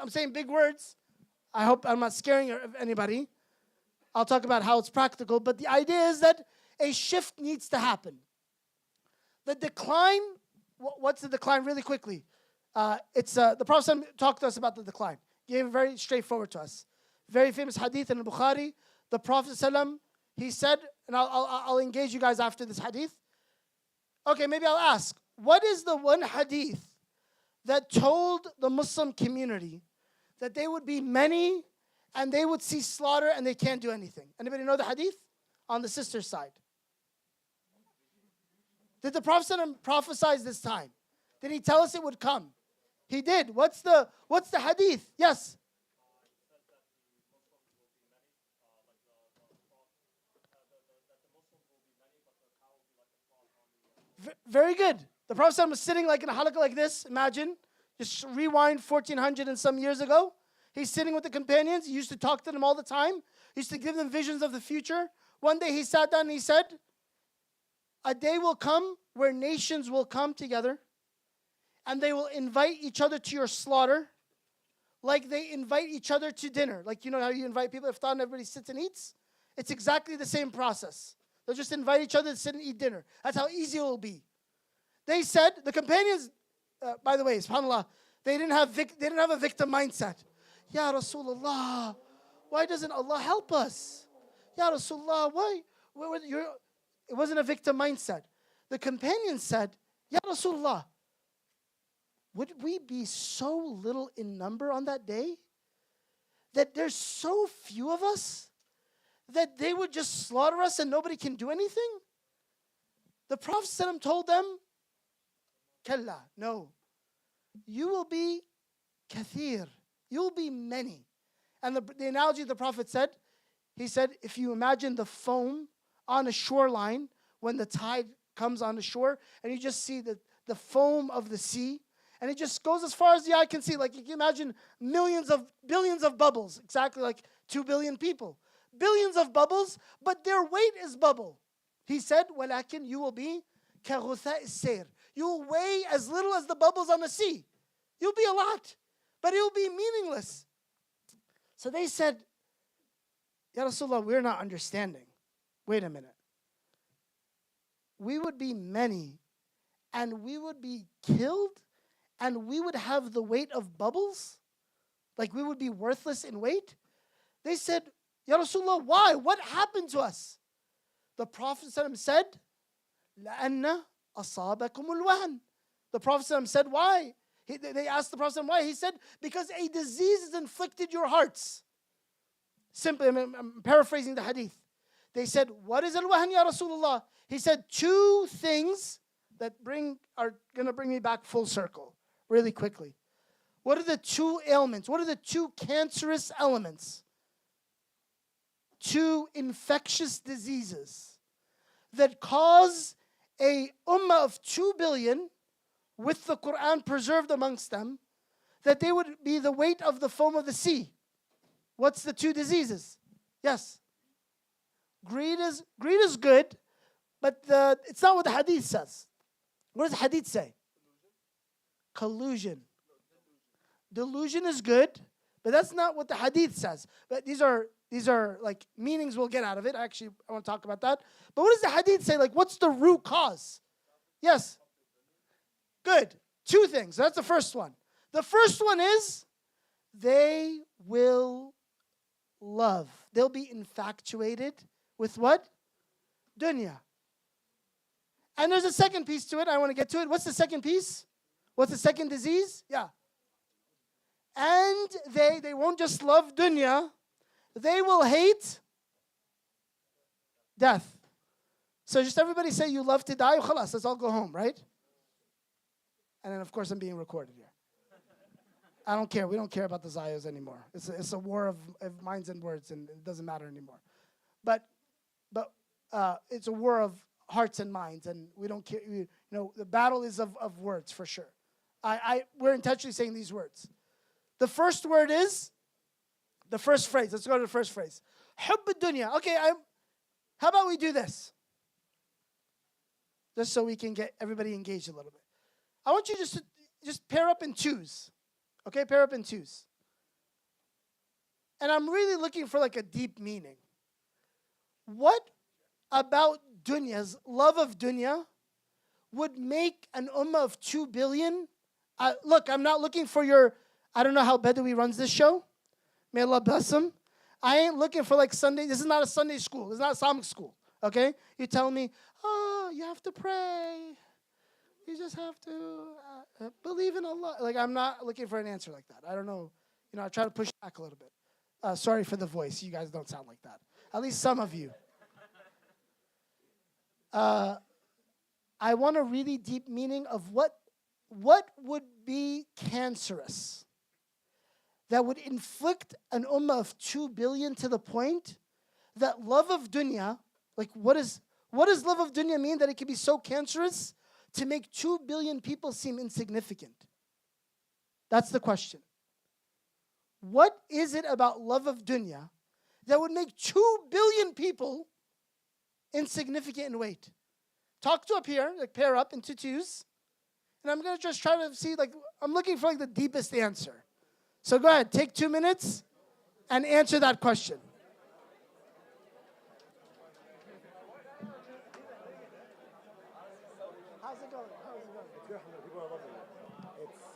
saying big words. I hope I'm not scaring anybody. I'll talk about how it's practical, but the idea is that a shift needs to happen. The decline, what's the decline really quickly? The Prophet talked to us about the decline. Gave it very straightforward to us. Very famous hadith in Bukhari. The Prophet he said, and I'll engage you guys after this hadith. Okay, maybe I'll ask, what is the one hadith that told the Muslim community that they would be many and they would see slaughter and they can't do anything? Anybody know the hadith? On the sister's side. Did the Prophet prophesy this time? Did he tell us it would come? He did. What's the hadith? Yes. Very good. The Prophet was sitting like in a halaqah like this. Imagine. Just rewind 1400 and some years ago. He's sitting with the companions. He used to talk to them all the time. He used to give them visions of the future. One day he sat down and he said, a day will come where nations will come together and they will invite each other to your slaughter like they invite each other to dinner. Like, how you invite people if and everybody sits and eats? It's exactly the same process. They'll just invite each other to sit and eat dinner. That's how easy it will be. They said, the companions, by the way, subhanAllah, they didn't have a victim mindset. Ya Rasulullah, why doesn't Allah help us? Ya Rasulullah, why? It wasn't a victim mindset. The companions said, Ya Rasulullah, would we be so little in number on that day that there's so few of us that they would just slaughter us and nobody can do anything? The Prophet told them, Kalla, no. You will be kathir. You will be many. And the analogy the Prophet said, he said, if you imagine the foam on a shoreline when the tide comes on the shore and you just see the foam of the sea and it just goes as far as the eye can see. Like you can imagine billions of bubbles, exactly like 2 billion people. Billions of bubbles, but their weight is bubble. He said, وَلَكِنْ you will be كَغُثَاءِ السَّيْرِ. You will weigh as little as the bubbles on the sea. You'll be a lot, but it will be meaningless. So they said, Ya Rasulullah, we're not understanding. Wait a minute. We would be many, and we would be killed, and we would have the weight of bubbles? Like we would be worthless in weight? They said, Ya Rasulullah, why? What happened to us? The Prophet said, لَأَنَّ أَصَابَكُمُ الْوَهْنِ. The Prophet said, why? They asked the Prophet why. He said, because a disease has inflicted your hearts. simply, I'm paraphrasing the hadith. They said, what is al-wahn ya Rasulullah? He said, two things that are going to bring me back full circle really quickly. What are the two ailments? What are the two cancerous elements? Two infectious diseases that cause a ummah of 2 billion with the Quran preserved amongst them, that they would be the weight of the foam of the sea. What's the two diseases? Yes. Greed is good, but it's not what the hadith says. What does the hadith say? Collusion. Delusion is good, but that's not what the hadith says. But these are like meanings we'll get out of it. Actually, I want to talk about that. But what does the hadith say? Like, what's the root cause? Yes. Good. Two things. That's the first one. The first one is they will love. They'll be infatuated with what? Dunya. And there's a second piece to it. I want to get to it. What's the second piece? What's the second disease? Yeah. And they won't just love dunya. They will hate death. So just everybody say you love to die. Khalas, let's all go home, right? And then, of course, I'm being recorded here. I don't care. We don't care about the Zayos anymore. It's a war of minds and words, and it doesn't matter anymore. But it's a war of hearts and minds, and we don't care. The battle is of words for sure. We're intentionally saying these words. The first word is the first phrase. Let's go to the first phrase. Hubb dunya. Okay, how about we do this? Just so we can get everybody engaged a little bit. I want you just pair up in twos. Okay, pair up in twos. And I'm really looking for like a deep meaning. What about dunya's love of dunya would make an ummah of 2 billion? Look, I'm not looking for I don't know how Bedawi runs this show. May Allah bless him. I ain't looking for like Sunday. This is not a Sunday school. This is not Islamic school. Okay? You tell me, you have to pray. You just have to believe in Allah. Like, I'm not looking for an answer like that. I don't know. I try to push back a little bit. Sorry for the voice. You guys don't sound like that. At least some of you. I want a really deep meaning of what would be cancerous that would inflict an ummah of 2 billion to the point that love of dunya, like what does love of dunya mean that it can be so cancerous to make 2 billion people seem insignificant? That's the question. What is it about love of dunya that would make 2 billion people insignificant in weight? Talk to up here, like pair up into twos. And I'm going to just try to see, like, I'm looking for like the deepest answer. So go ahead, take 2 minutes and answer that question. How's it going? It's good. People are loving it. It's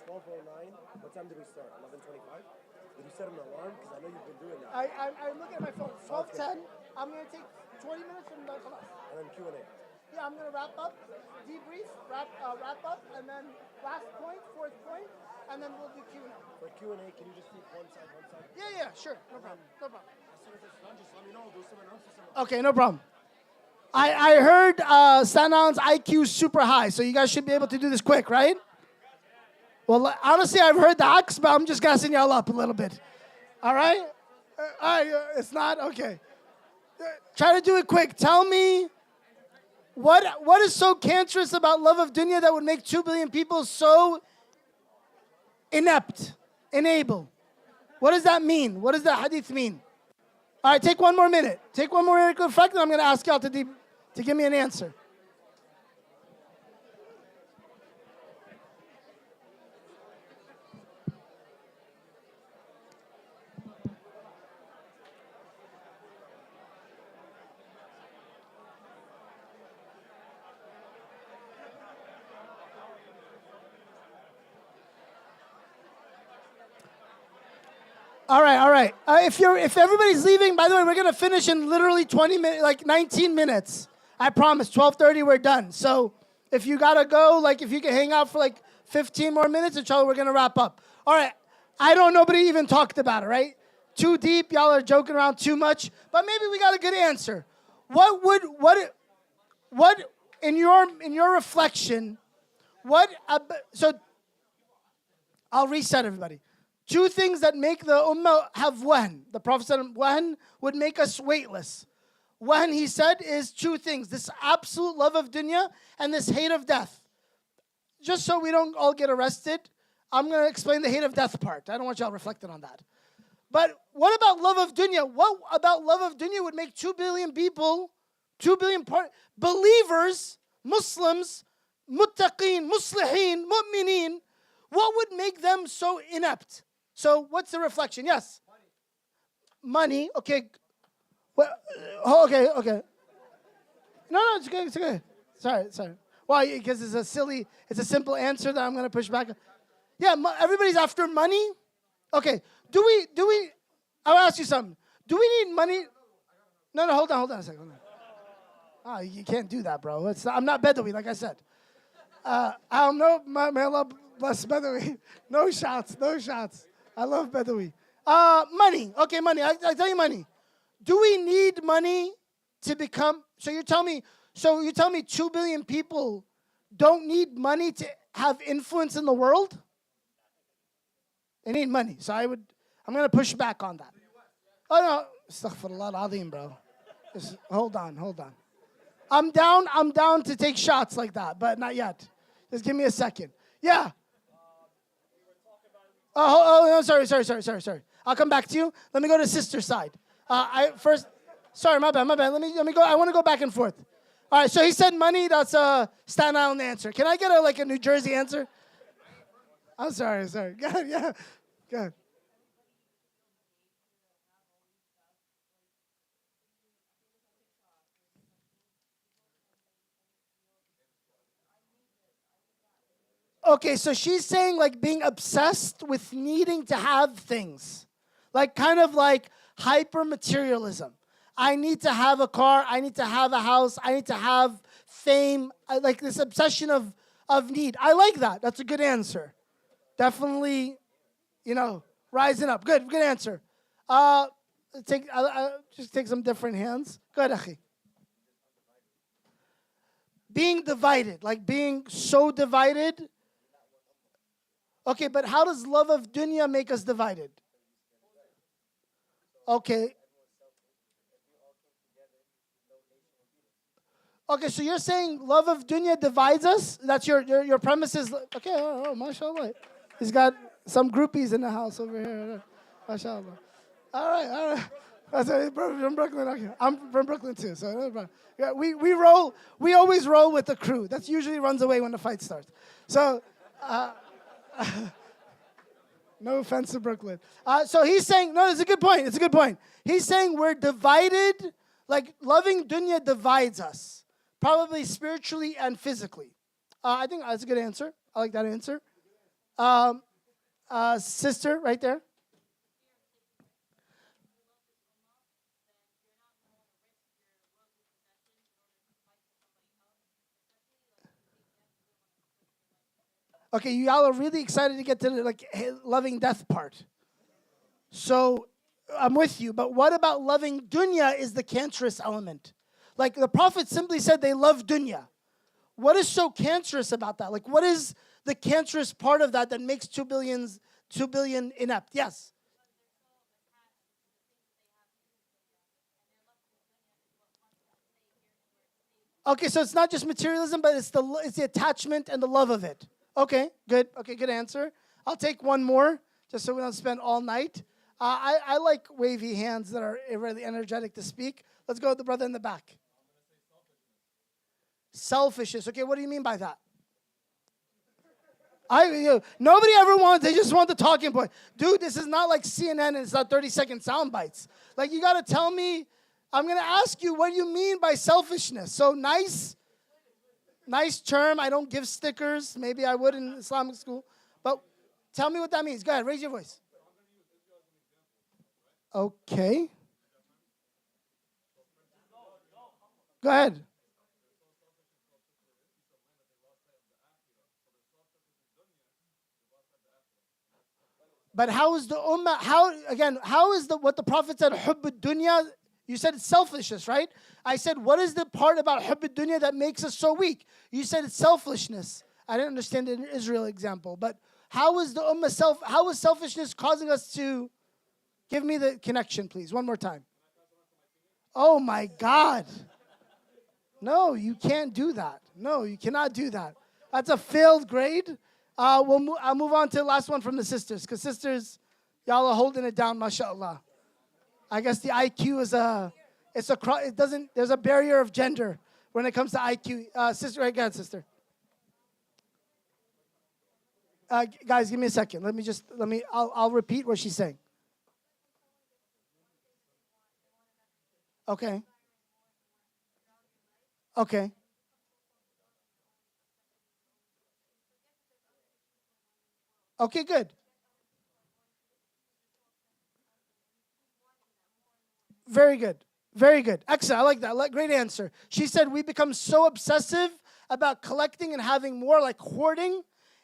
12:09. What time did we start? 11:25? Did you set an alarm? Because I know you've been doing that. I'm looking at my phone. 12:10. I'm going to take 20 minutes from the class. And then Q&A. Yeah, I'm going to wrap up, debrief, wrap up, and then last point, fourth point, and then we'll do Q&A. For Q&A, can you just keep one side? Yeah, sure. No problem. As soon as it's done, just let me know. Do some announcements. Okay, no problem. I heard Staten Island's IQ is super high, so you guys should be able to do this quick, right? Well, honestly, I've heard the aks, but I'm just gassing y'all up a little bit. All right? It's not? Okay. Try to do it quick. Tell me, what is so cancerous about love of dunya that would make 2 billion people so inept, unable? What does that mean? What does that hadith mean? All right, take one more minute. Take one more minute, and I'm going to ask y'all to give me an answer. All right. If everybody's leaving, by the way, we're gonna finish in literally 20 minutes, like 19 minutes. I promise. 12:30, we're done. So if you gotta go, like if you can hang out for like 15 more minutes, inshallah, we're gonna wrap up. All right. I don't. Nobody even talked about it, right? too deep. Y'all are joking around too much. But maybe we got a good answer. What in your reflection, so I'll reset everybody. Two things that make the ummah have wahn. The Prophet said wahn would make us weightless. Wahn, he said, is two things. This absolute love of dunya and this hate of death. Just so we don't all get arrested, I'm going to explain the hate of death part. I don't want y'all reflecting on that. But what about love of dunya? What about love of dunya would make 2 billion people, 2 billion believers, Muslims, muttaqeen, muslihin, mu'mineen, what would make them so inept? So what's the reflection? Yes? Money. Okay. Well, okay. No, it's okay. It's okay. Sorry. Why? Because it's a simple answer that I'm going to push back. Yeah, everybody's after money. Okay. Do we, I'll ask you something. Do we need money? No, hold on a second. Oh, you can't do that, bro. I'm not Bedawi, like I said. I don't know, may Allah bless Bedawi. No shots. I love Bedawi. Money. Okay, money. I tell you money. Do we need money to become, so you tell me 2 billion people don't need money to have influence in the world? They need money. So I'm going to push back on that. Oh, no. Astaghfirullah al-azim, bro. Just hold on. I'm down to take shots like that, but not yet. Just give me a second. Yeah. Oh, sorry. I'll come back to you. Let me go to sister side. Sorry, my bad. Let me go. I want to go back and forth. All right, so he said money. That's a Staten Island answer. Can I get a New Jersey answer? I'm sorry. Go ahead, yeah. Go ahead. Okay, so she's saying being obsessed with needing to have things. Kind of like hyper-materialism. I need to have a car, I need to have a house, I need to have fame. Like this obsession of need. I like that. That's a good answer. Definitely, rising up. Good answer. Just take some different hands. Go ahead, Akhi. Being divided, being so divided. Okay, but how does love of dunya make us divided? Okay. Okay, so you're saying love of dunya divides us? That's your premise is, okay, oh, mashallah. He's got some groupies in the house over here. Mashallah. All right. That's from Brooklyn. Okay. I'm from Brooklyn too, so yeah, we always roll with the crew. That usually runs away when the fight starts. So, no offense to Brooklyn. So he's saying, no, it's a good point. He's saying we're divided, loving dunya divides us, probably spiritually and physically. I think that's a good answer. I like that answer. Sister, right there. Okay, y'all are really excited to get to the loving death part. So I'm with you, but what about loving dunya is the cancerous element? The Prophet simply said they love dunya. What is so cancerous about that? What is the cancerous part of that makes 2 billion inept? Yes. Okay, so it's not just materialism, but it's the attachment and the love of it. Okay, good. Okay, good answer. I'll take one more, just so we don't spend all night. I like wavy hands that are really energetic to speak. Let's go with the brother in the back. Selfishness. Okay, what do you mean by that? Nobody ever wants, they just want the talking point. Dude, this is not like CNN and it's not 30-second sound bites. You got to tell me, I'm going to ask you, what do you mean by selfishness? So nice term. I don't give stickers. Maybe I would in Islamic school. But tell me what that means. Go ahead, raise your voice. Okay. Go ahead. But how is the ummah, how is what the Prophet said, hubb dunya? You said it's selfishness, right? I said, what is the part about hubb dunya that makes us so weak? You said it's selfishness. I didn't understand the Israel example, but how is the ummah how is selfishness causing us to, give me the connection, please, one more time. Oh my God. No, you can't do that. No, you cannot do that. That's a failed grade. I'll move on to the last one from the sisters, because sisters, y'all are holding it down, mashallah. I guess the IQ is there's a barrier of gender when it comes to IQ. Sister, right, go ahead, sister. Guys, give me a second. I'll repeat what she's saying. Okay. Okay. Okay, good. Very good. Very good. Excellent. I like that. Great answer. She said we become so obsessive about collecting and having more, like hoarding,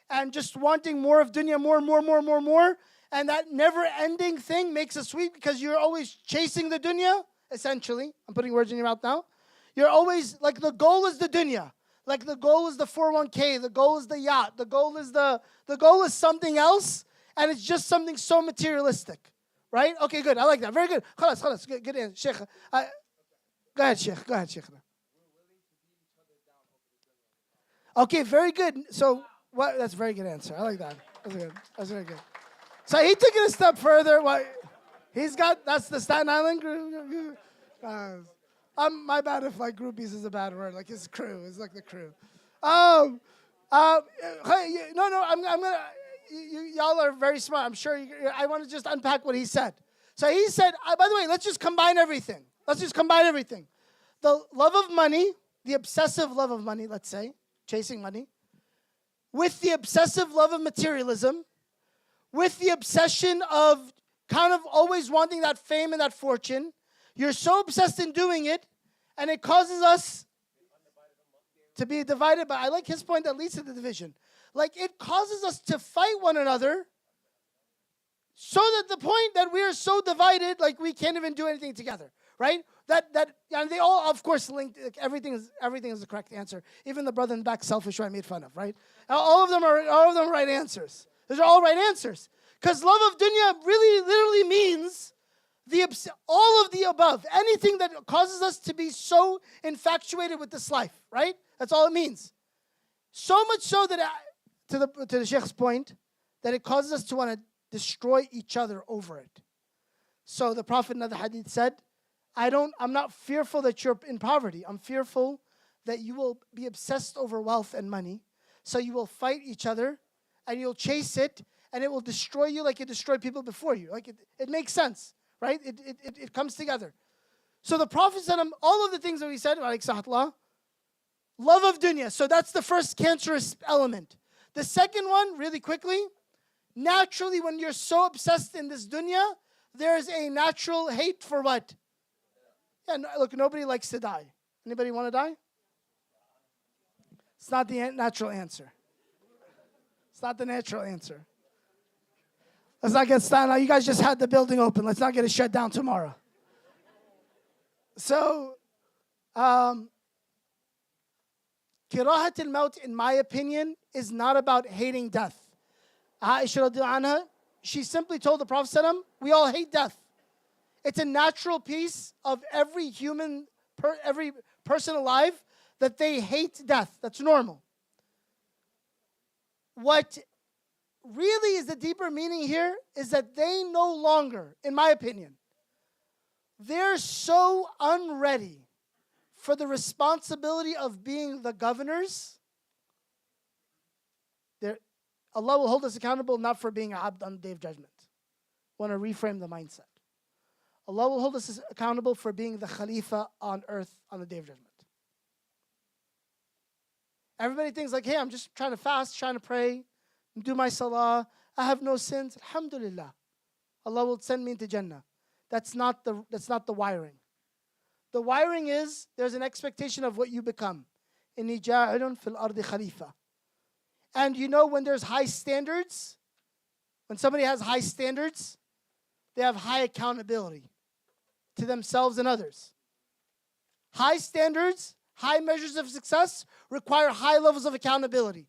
and just wanting more of dunya, more. And that never-ending thing makes us weak because you're always chasing the dunya, essentially. I'm putting words in your mouth now. You're always, like the goal is the dunya. Like the goal is the 401k, the goal is the yacht, the goal is something else, and it's just something so materialistic. Right? Okay, good. I like that. Very good. Khalas. Good answer. Sheikh. Go ahead, Sheikh. Okay, very good. So, what? That's a very good answer. I like that. That's very good. So he took it a step further. That's the Staten Island group. My bad if like groupies is a bad word. Like his crew. It's like the crew. I'm gonna. Y'all are very smart. I'm sure. I want to just unpack what he said. So he said, by the way, let's just combine everything. The love of money, the obsessive love of money, let's say, chasing money, with the obsessive love of materialism, with the obsession of kind of always wanting that fame and that fortune. You're so obsessed in doing it, and it causes us to be divided. But I like his point that leads to the division. Like it causes us to fight one another, so that the point that we are so divided, like we can't even do anything together, right? And they all, of course, linked. Like everything is the correct answer. Even the brother in the back, selfish, I made fun of, right? All of them are right answers. Those are all right answers. Because love of dunya really, literally means all of the above. Anything that causes us to be so infatuated with this life, right? That's all it means. So much so that, to the Sheikh's point, that it causes us to want to destroy each other over it. So the Prophet in the hadith said, I'm not fearful that you're in poverty. I'm fearful that you will be obsessed over wealth and money. So you will fight each other and you'll chase it and it will destroy you like it destroyed people before you. Like it makes sense, right? It comes together. So the Prophet said all of the things that we said, love of dunya. So that's the first cancerous element. The second one, really quickly, naturally when you're so obsessed in this dunya, there's a natural hate for what? Yeah, look, nobody likes to die. Anybody want to die? It's not the natural answer. It's not the natural answer. Let's not get started. You guys just had the building open. Let's not get it shut down tomorrow. So, Kirahat al-Maut, in my opinion, is not about hating death. Aisha radiallahu anha, she simply told the Prophet ﷺ, we all hate death. It's a natural piece of every human, every person alive, that they hate death. That's normal. What really is the deeper meaning here is that they no longer, in my opinion, they're so unready for the responsibility of being the governors. Allah will hold us accountable not for being an abd on the day of judgment. I want to reframe the mindset. Allah will hold us accountable for being the Khalifa on earth on the day of judgment. Everybody thinks like, hey, I'm just trying to fast, trying to pray, do my salah. I have no sins. Alhamdulillah. Allah will send me into Jannah. That's not the wiring. The wiring is there's an expectation of what you become. Inni ja'ilun fil ardi khalifa. And you know when there's high standards, When somebody has high standards, they have high accountability to themselves and others. High standards, high measures of success require high levels of accountability.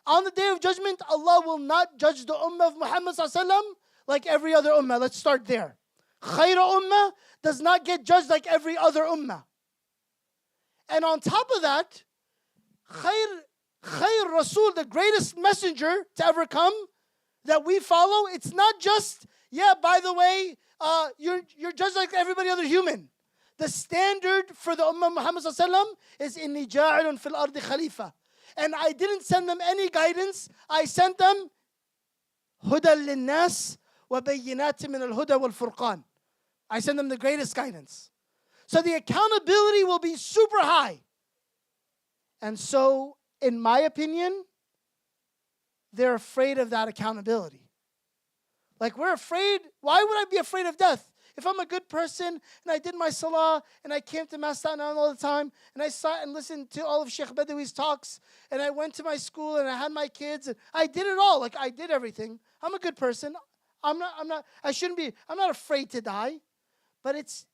On the Day of Judgment, Allah will not judge the ummah of Muhammad ﷺ like every other ummah. Let's start there. Khayra ummah does not get judged like every other ummah. And on top of that, Khayr Rasul, the greatest messenger to ever come, that we follow, it's not just, yeah, by the way, you're judged like everybody other human. The standard for the Ummah Muhammad ﷺ is inni ja'ilun fil ardi khalifa. And I didn't send them any guidance. I sent them huda linnas wa bayyinat min al-huda wal furqan. I sent them the greatest guidance. So the accountability will be super high. And so, in my opinion, they're afraid of that accountability. Like, we're afraid. Why would I be afraid of death? If I'm a good person and I did my salah and I came to MAS Staten Island all the time and I sat and listened to all of Sheikh Badawi's talks and I went to my school and I had my kids and I did it all. Like, I did everything. I'm a good person. I'm not afraid to die. But it's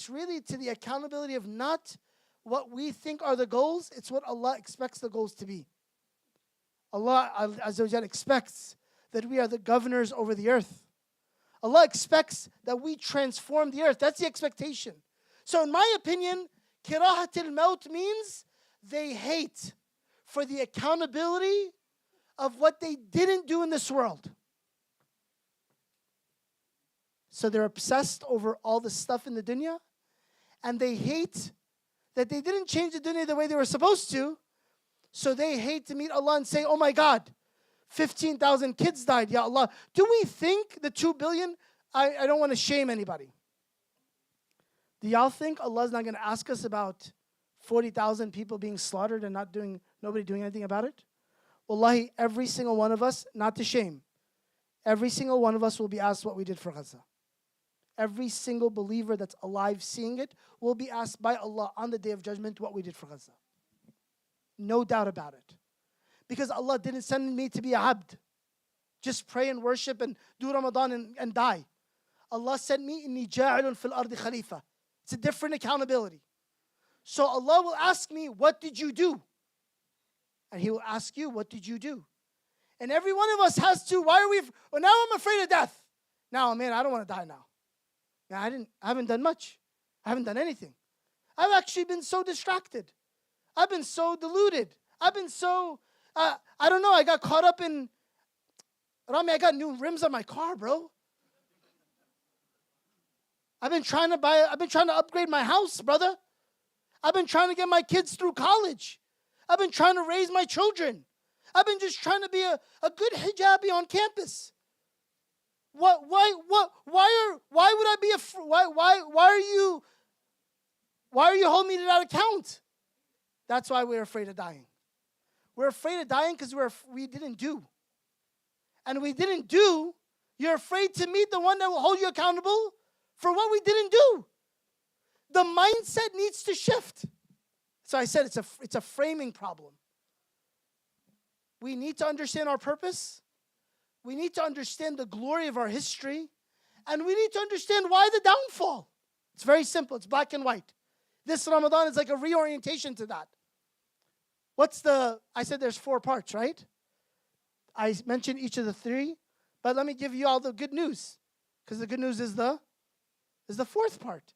really to the accountability of not what we think are the goals. It's what Allah expects the goals to be. Allah Azza wa Jalla expects that we are the governors over the earth. Allah expects that we transform the earth. That's the expectation. So in my opinion, kirahatil maut means they hate for the accountability of what they didn't do in this world. So they're obsessed over all the stuff in the dunya, and they hate that they didn't change the dunya the way they were supposed to. So they hate to meet Allah and say, oh my God, 15,000 kids died, Ya Allah. Do we think the 2 billion, I don't want to shame anybody. Do y'all think Allah's not going to ask us about 40,000 people being slaughtered and nobody doing anything about it? Wallahi, every single one of us, not to shame, every single one of us will be asked what we did for Gaza. Every single believer that's alive seeing it will be asked by Allah on the Day of Judgment what we did for Gaza. No doubt about it. Because Allah didn't send me to be a abd. Just pray and worship and do Ramadan and die. Allah sent me, inni ja'ilun fil ardi khalifa. It's a different accountability. So Allah will ask me, what did you do? And He will ask you, what did you do? And every one of us has to, well, now I'm afraid of death. Now, man, I don't want to die now. Now, I haven't done much. I haven't done anything. I've actually been so distracted. I've been so deluded. I've been so, I don't know, I got caught up in, Rami, I got new rims on my car, bro. I've been trying to upgrade my house, brother. I've been trying to get my kids through college. I've been trying to raise my children. I've been just trying to be a good hijabi on campus. Why are you holding me to that account? That's why we're afraid of dying. We're afraid of dying because we didn't do. And we didn't do, you're afraid to meet the one that will hold you accountable for what we didn't do. The mindset needs to shift. So I said it's a framing problem. We need to understand our purpose. We need to understand the glory of our history. And we need to understand why the downfall. It's very simple. It's black and white. This Ramadan is like a reorientation to that. I said there's 4 parts, right? I mentioned each of the 3. But let me give you all the good news. Because the good news is the 4th part.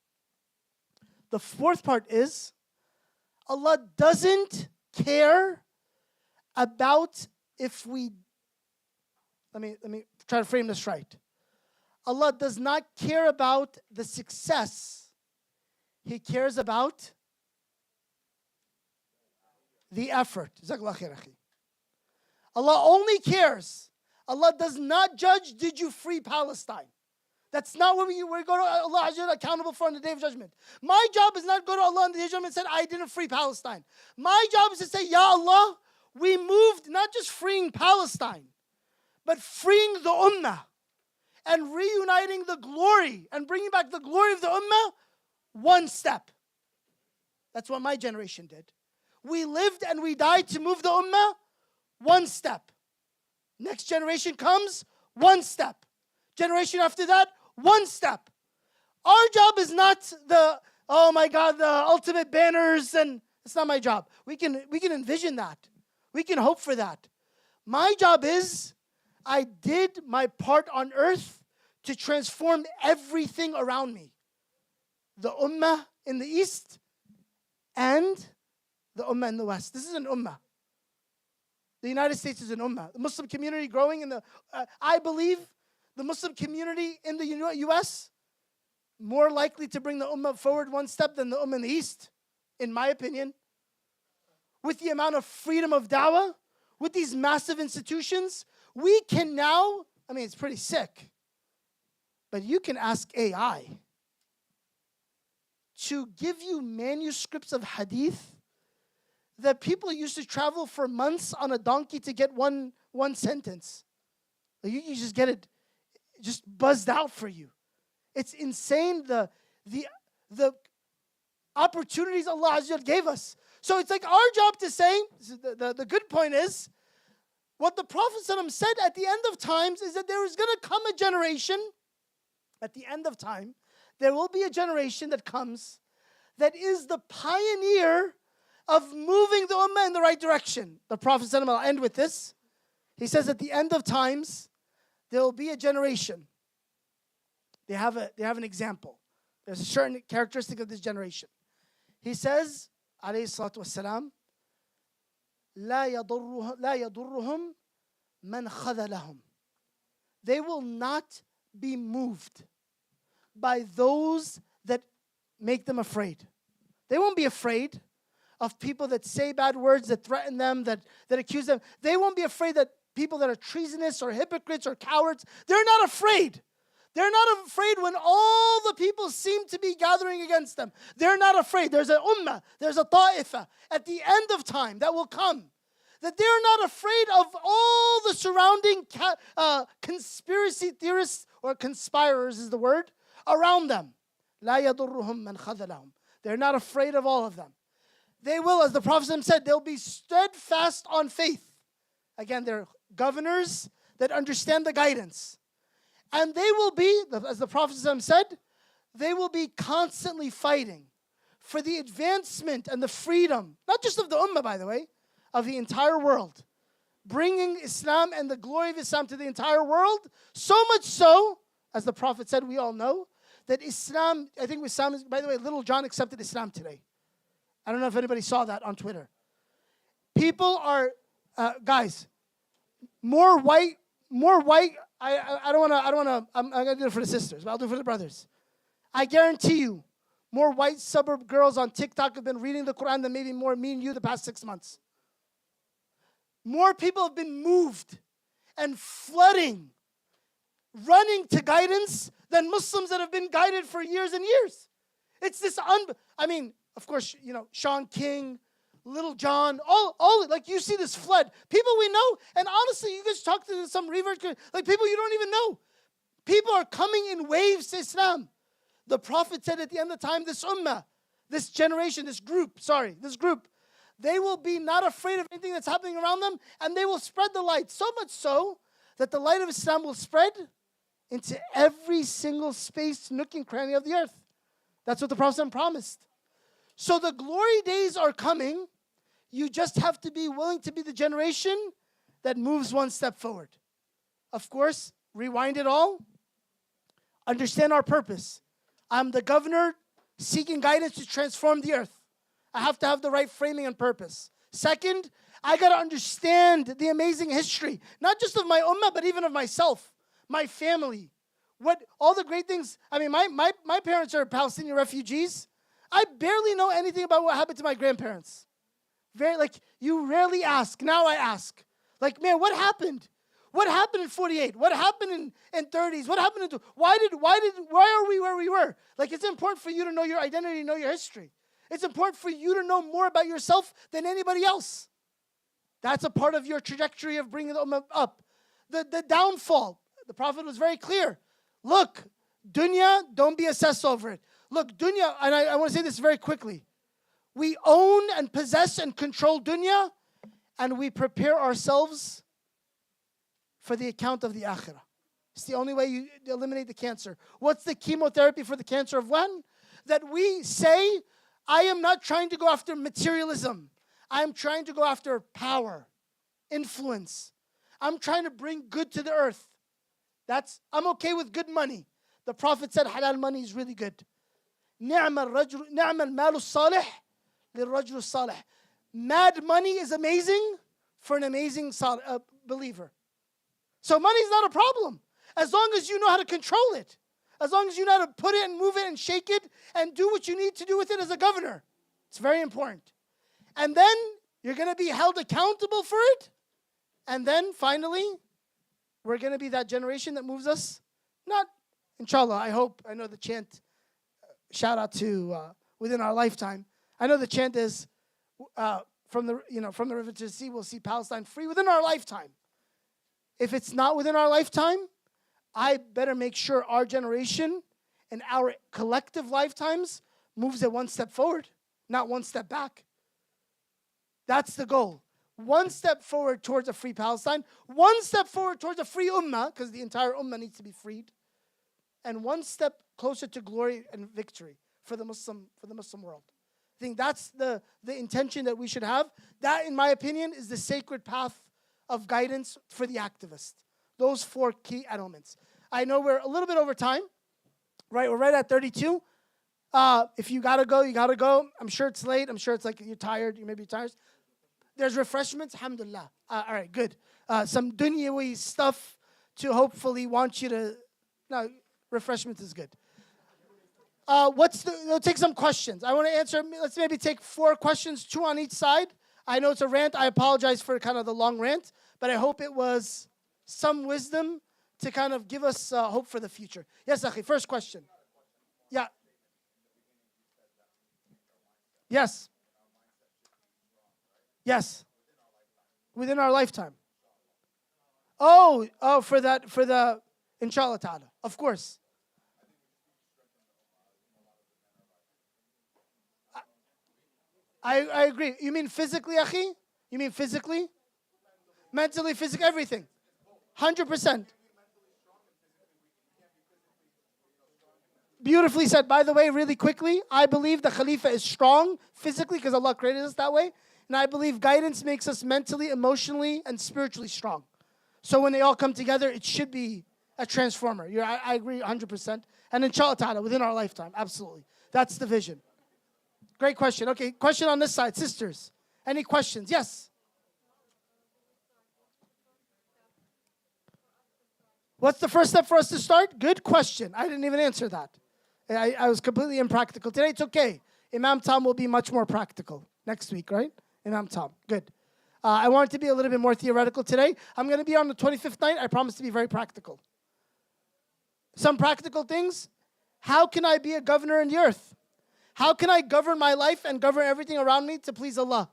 The 4th part is Allah doesn't care about if we, let me try to frame this right. Allah does not care about the success. He cares about the effort. Jazakallah khair, akhi. Allah only cares. Allah does not judge, did you free Palestine? That's not what we're going to Allah accountable for on the Day of Judgment. My job is not to go to Allah on the Day of Judgment and say, I didn't free Palestine. My job is to say, Ya Allah, we moved not just freeing Palestine, but freeing the Ummah and reuniting the glory and bringing back the glory of the Ummah one step. That's what my generation did. We lived and we died to move the Ummah one step. Next generation comes, one step. Generation after that, one step. Our job is not the, oh my God, the ultimate banners, and it's not my job. We can envision that. We can hope for that. My job is, I did my part on earth to transform everything around me. The ummah in the east and the ummah in the west. This is an ummah. The United States is an ummah. The Muslim community growing in the, I believe, the Muslim community in the U.S. more likely to bring the ummah forward one step than the ummah in the east, in my opinion. With the amount of freedom of dawah, with these massive institutions, we can now, I mean, it's pretty sick, but you can ask AI to give you manuscripts of hadith that people used to travel for months on a donkey to get one sentence. Like you can just get it just buzzed out for you. It's insane the opportunities Allah Azza wa Jal gave us. So it's like our job to say, the good point is, what the Prophet ﷺ said at the end of times is that there is going to come a generation, at the end of time, there will be a generation that comes that is the pioneer of moving the ummah in the right direction. The Prophet ﷺ, I'll end with this. He says at the end of times, there will be a generation. They have an example. There's a certain characteristic of this generation. He says, alayhi salatu wassalam, لا يضرهم من خذلهم. They will not be moved by those that make them afraid. They won't be afraid of people that say bad words, that threaten them, that accuse them. They won't be afraid that people that are treasonous or hypocrites or cowards, they're not afraid. They're not afraid when all the people seem to be gathering against them. They're not afraid. There's an ummah, there's a ta'ifah at the end of time that will come. That they're not afraid of all the surrounding conspiracy theorists, or conspirers is the word, around them. لا يضرهم من خذلهم. They're not afraid of all of them. They will, as the Prophet said, they'll be steadfast on faith. Again, they're governors that understand the guidance. And they will be, as the Prophet said, they will be constantly fighting for the advancement and the freedom, not just of the ummah, by the way, of the entire world. Bringing Islam and the glory of Islam to the entire world, so much so, as the Prophet said, we all know, that Islam, I think Islam is, by the way, Little John accepted Islam today. I don't know if anybody saw that on Twitter. People are, guys, more white, I don't want to, I'm going to do it for the sisters, but I'll do it for the brothers. I guarantee you, more white suburb girls on TikTok have been reading the Quran than maybe more me and you the past 6 months. More people have been moved and flooding, running to guidance than Muslims that have been guided for years and years. It's this, I mean, of course, you know, Sean King, Little John, all like you see this flood. People we know, and honestly, you guys talk to some revert, like people you don't even know. People are coming in waves to Islam. The Prophet said at the end of time, this ummah, this generation, this group, they will be not afraid of anything that's happening around them, and they will spread the light. So much so that the light of Islam will spread into every single space, nook and cranny of the earth. That's what the Prophet promised. So the glory days are coming. You just have to be willing to be the generation that moves one step forward. Of course, rewind it all. Understand our purpose. I'm the governor seeking guidance to transform the earth. I have to have the right framing and purpose. Second, I got to understand the amazing history, not just of my ummah, but even of myself, my family. What all the great things. I mean, my parents are Palestinian refugees. I barely know anything about what happened to my grandparents. You rarely ask. Now I ask. Like, man, what happened? What happened in 48? What happened in 30s? What happened in why are we where we were? Like, it's important for you to know your identity, know your history. It's important for you to know more about yourself than anybody else. That's a part of your trajectory of bringing the ummah up. The downfall. The Prophet was very clear. Look, dunya, don't be obsessed over it. Look, dunya, and I want to say this very quickly. We own and possess and control dunya, and we prepare ourselves for the account of the akhirah. It's the only way you eliminate the cancer. What's the chemotherapy for the cancer of when? That we say, I am not trying to go after materialism. I'm trying to go after power, influence. I'm trying to bring good to the earth. I'm okay with good money. The Prophet said halal money is really good. نعم المال الصالح للرجل الصالح. Mad money is amazing for an amazing believer. So money is not a problem. As long as you know how to control it. As long as you know how to put it and move it and shake it and do what you need to do with it as a governor. It's very important. And then you're going to be held accountable for it. And then finally, we're going to be that generation that moves us. Not, inshallah, I know the chant, shout out to within our lifetime. I know the chant is from the river to the sea, we'll see Palestine free within our lifetime. If it's not within our lifetime, I better make sure our generation and our collective lifetimes moves it one step forward, not one step back. That's the goal. One step forward towards a free Palestine, one step forward towards a free ummah, because the entire ummah needs to be freed, and one step closer to glory and victory for the Muslim world. I think that's the intention that we should have. That, in my opinion, is the sacred path of guidance for the activist. Those 4 key elements. I know we're a little bit over time, right? We're right at 32. If you gotta go, you gotta go. I'm sure it's late. I'm sure it's like you're tired. You may be tired. There's refreshments, alhamdulillah. All right, good. Some dunyawi stuff to hopefully want you to. No, refreshments is good. We'll take some questions. I want to answer. Let's maybe take 4 questions, 2 on each side. I know it's a rant. I apologize for kind of the long rant, but I hope it was some wisdom to kind of give us hope for the future. Yes, Akhi, first question. Yeah. Yes. Yes. Within our lifetime. Oh, for the inshallah ta'ala. Of course. I agree. You mean physically, Akhi? You mean physically? Mentally, physically, everything. 100%. Beautifully said. By the way, really quickly, I believe the Khalifa is strong physically because Allah created us that way. And I believe guidance makes us mentally, emotionally, and spiritually strong. So when they all come together, it should be a transformer. I agree 100%. And inshallah ta'ala, within our lifetime, absolutely. That's the vision. Great question. Okay, question on this side. Sisters, any questions? Yes. What's the first step for us to start? Good question. I didn't even answer that. I was completely impractical. Today, it's okay. Imam Tom will be much more practical next week, right? Imam Tom. Good. I want it to be a little bit more theoretical today. I'm going to be on the 25th night. I promise to be very practical. Some practical things. How can I be a governor in the earth? How can I govern my life and govern everything around me to please Allah?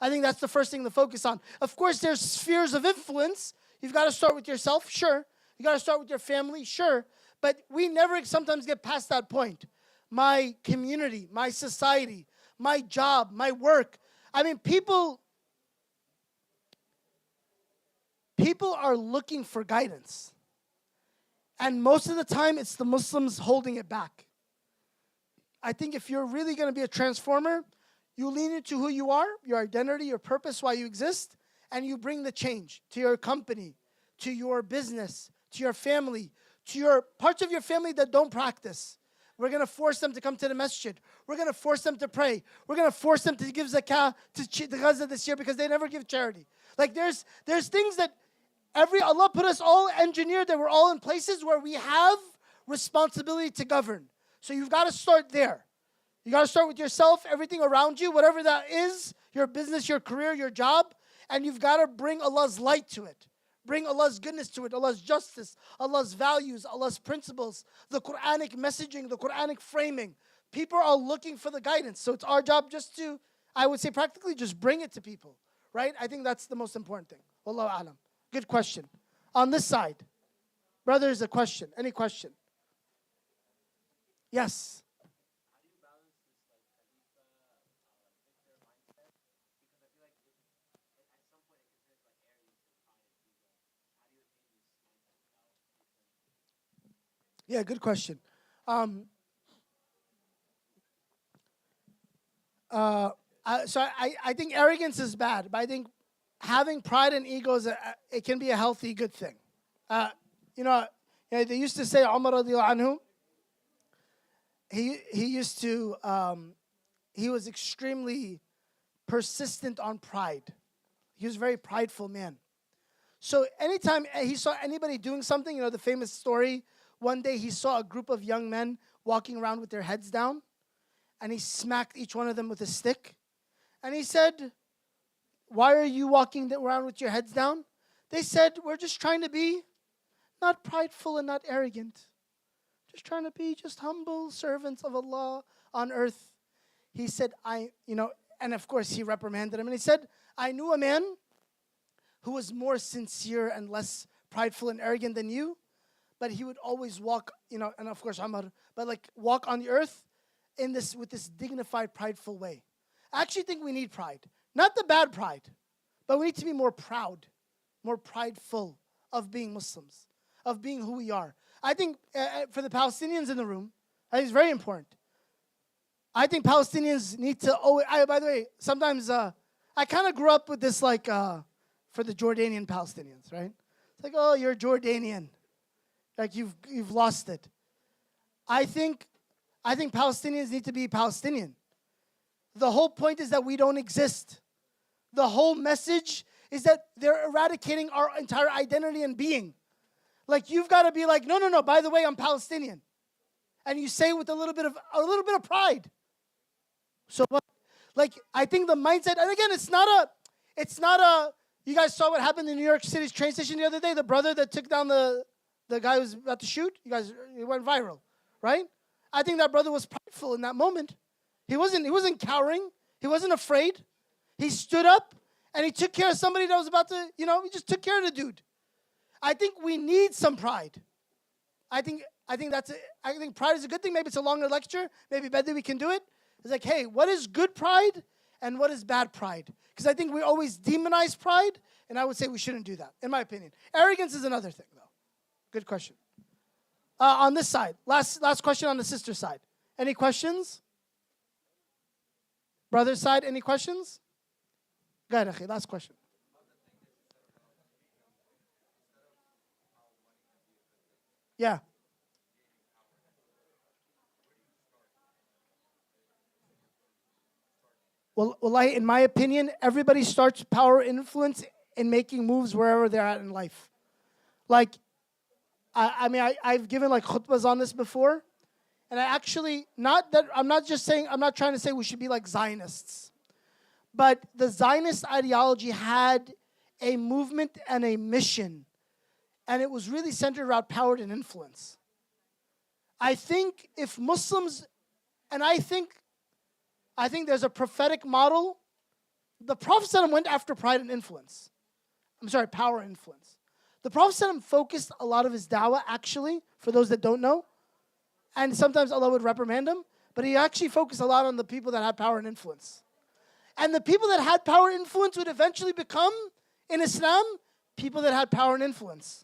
I think that's the first thing to focus on. Of course, there's spheres of influence. You've got to start with yourself, sure. You got to start with your family, sure. But we never sometimes get past that point. My community, my society, my job, my work. I mean, people are looking for guidance. And most of the time, it's the Muslims holding it back. I think if you're really going to be a transformer, you lean into who you are, your identity, your purpose, why you exist, and you bring the change to your company, to your business, to your family, to your parts of your family that don't practice. We're going to force them to come to the masjid. We're going to force them to pray. We're going to force them to give zakah to Gaza this year because they never give charity. Like there's things that Allah put us all engineered that we're all in places where we have responsibility to govern. So you've got to start there. You got to start with yourself, everything around you, whatever that is, your business, your career, your job, and you've got to bring Allah's light to it. Bring Allah's goodness to it, Allah's justice, Allah's values, Allah's principles, the Quranic messaging, the Quranic framing. People are looking for the guidance. So it's our job just to, I would say practically, just bring it to people, right? I think that's the most important thing. Wallahu alam. Good question. On this side, brother, is a question. Any question? Yes. Yeah, good question. Um, I think arrogance is bad, but I think having pride and ego it can be a healthy, good thing. Uh, you know, they used to say Umar radiallahu anhu. He used to he was extremely persistent on pride. He was a very prideful man. So anytime he saw anybody doing something, the famous story, one day he saw a group of young men walking around with their heads down, and he smacked each one of them with a stick. And he said, "Why are you walking around with your heads down?" They said, "We're just trying to be not prideful and not arrogant. Just trying to be just humble servants of Allah on earth." He said, and of course he reprimanded him. And he said, "I knew a man who was more sincere and less prideful and arrogant than you, but he would always walk, and of course Umar, but like walk on the earth with this dignified, prideful way." I actually think we need pride. Not the bad pride, but we need to be more proud, more prideful of being Muslims, of being who we are. I think for the Palestinians in the room, I think it's very important. I think Palestinians need to always, by the way, sometimes I kind of grew up with this for the Jordanian Palestinians, right? It's like, oh, you're Jordanian. Like you've lost it. I think Palestinians need to be Palestinian. The whole point is that we don't exist. The whole message is that they're eradicating our entire identity and being. Like you've got to be like, no, by the way, I'm Palestinian. And you say it with a little bit of pride. So what? Like I think the mindset, and again, it's not a you guys saw what happened in New York City's train station the other day, the brother that took down the guy who was about to shoot? It went viral, right? I think that brother was prideful in that moment. He wasn't cowering. He wasn't afraid. He stood up and he took care of somebody that was about to, he just took care of the dude. I think we need some pride. I think pride is a good thing. Maybe it's a longer lecture. Maybe better we can do it. It's like, hey, what is good pride and what is bad pride? Because I think we always demonize pride, and I would say we shouldn't do that, in my opinion. Arrogance is another thing, though. Good question. On this side, last question on the sister side. Any questions? Brother side, any questions? Go ahead, Akhi, last question. Yeah. Well, wallahi, in my opinion, everybody starts power influence in making moves wherever they're at in life. Like, I've given like khutbahs on this before. And I'm not trying to say we should be like Zionists. But the Zionist ideology had a movement and a mission. And it was really centered around power and influence. I think if Muslims, and I think there's a prophetic model. The Prophet ﷺ went after pride and influence. Power and influence. The Prophet ﷺ focused a lot of his da'wah, actually, for those that don't know. And sometimes Allah would reprimand him. But he actually focused a lot on the people that had power and influence. And the people that had power and influence would eventually become, in Islam, people that had power and influence.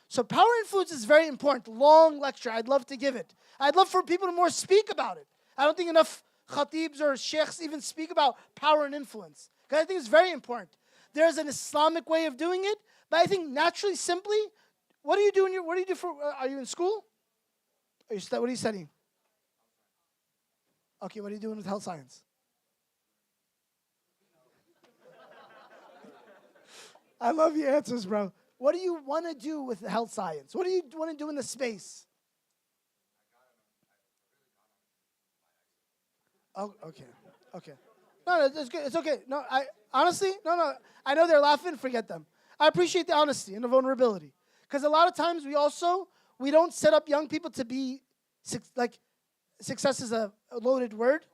So power and influence is very important. Long lecture. I'd love to give it. I'd love for people to more speak about it. I don't think enough khatibs or sheikhs even speak about power and influence. Because I think it's very important. There's an Islamic way of doing it. But I think naturally, simply, what do you do are you in school? What are you studying? Okay, what are you doing with health science? I love your answers, bro. What do you want to do with health science? What do you want to do in the space? Oh, okay. No, it's good. It's okay. No, honestly, no. I know they're laughing. Forget them. I appreciate the honesty and the vulnerability. Because a lot of times we don't set up young people to be, success is a loaded word.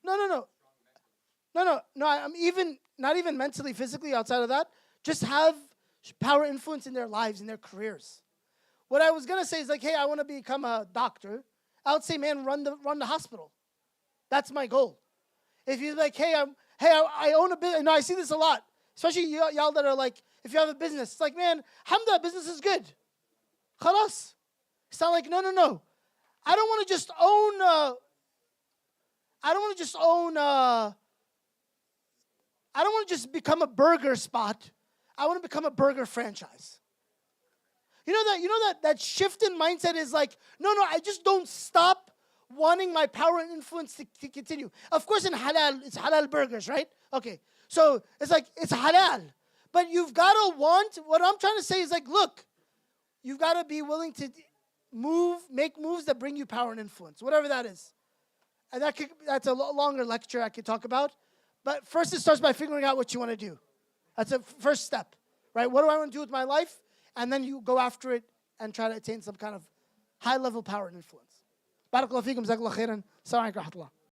No. I'm not even mentally, physically, outside of that. Just have power influence in their lives, in their careers. What I was going to say is like, hey, I want to become a doctor. I would say, man, run the hospital. That's my goal. If you're like, hey, I own a business. I see this a lot. Especially y'all that are like, if you have a business, it's like, man, alhamdulillah, business is good. Khalas. It's not like, no. I don't want to just own, I don't want to just own, I don't want to just become a burger spot. I want to become a burger franchise. You know that shift in mindset is like, no, I just don't stop wanting my power and influence to continue. Of course, in halal, it's halal burgers, right? Okay, so it's like, it's halal. But you've got to want, what I'm trying to say is like, look, you've got to be willing to make moves that bring you power and influence, whatever that is. And that's a longer lecture I could talk about. But first it starts by figuring out what you want to do. That's a first step, right? What do I want to do with my life? And then you go after it and try to attain some kind of high-level power and influence. Barakallahu feekum, jazakallahu khairan. Assalamu alaikum wa rahmatullah.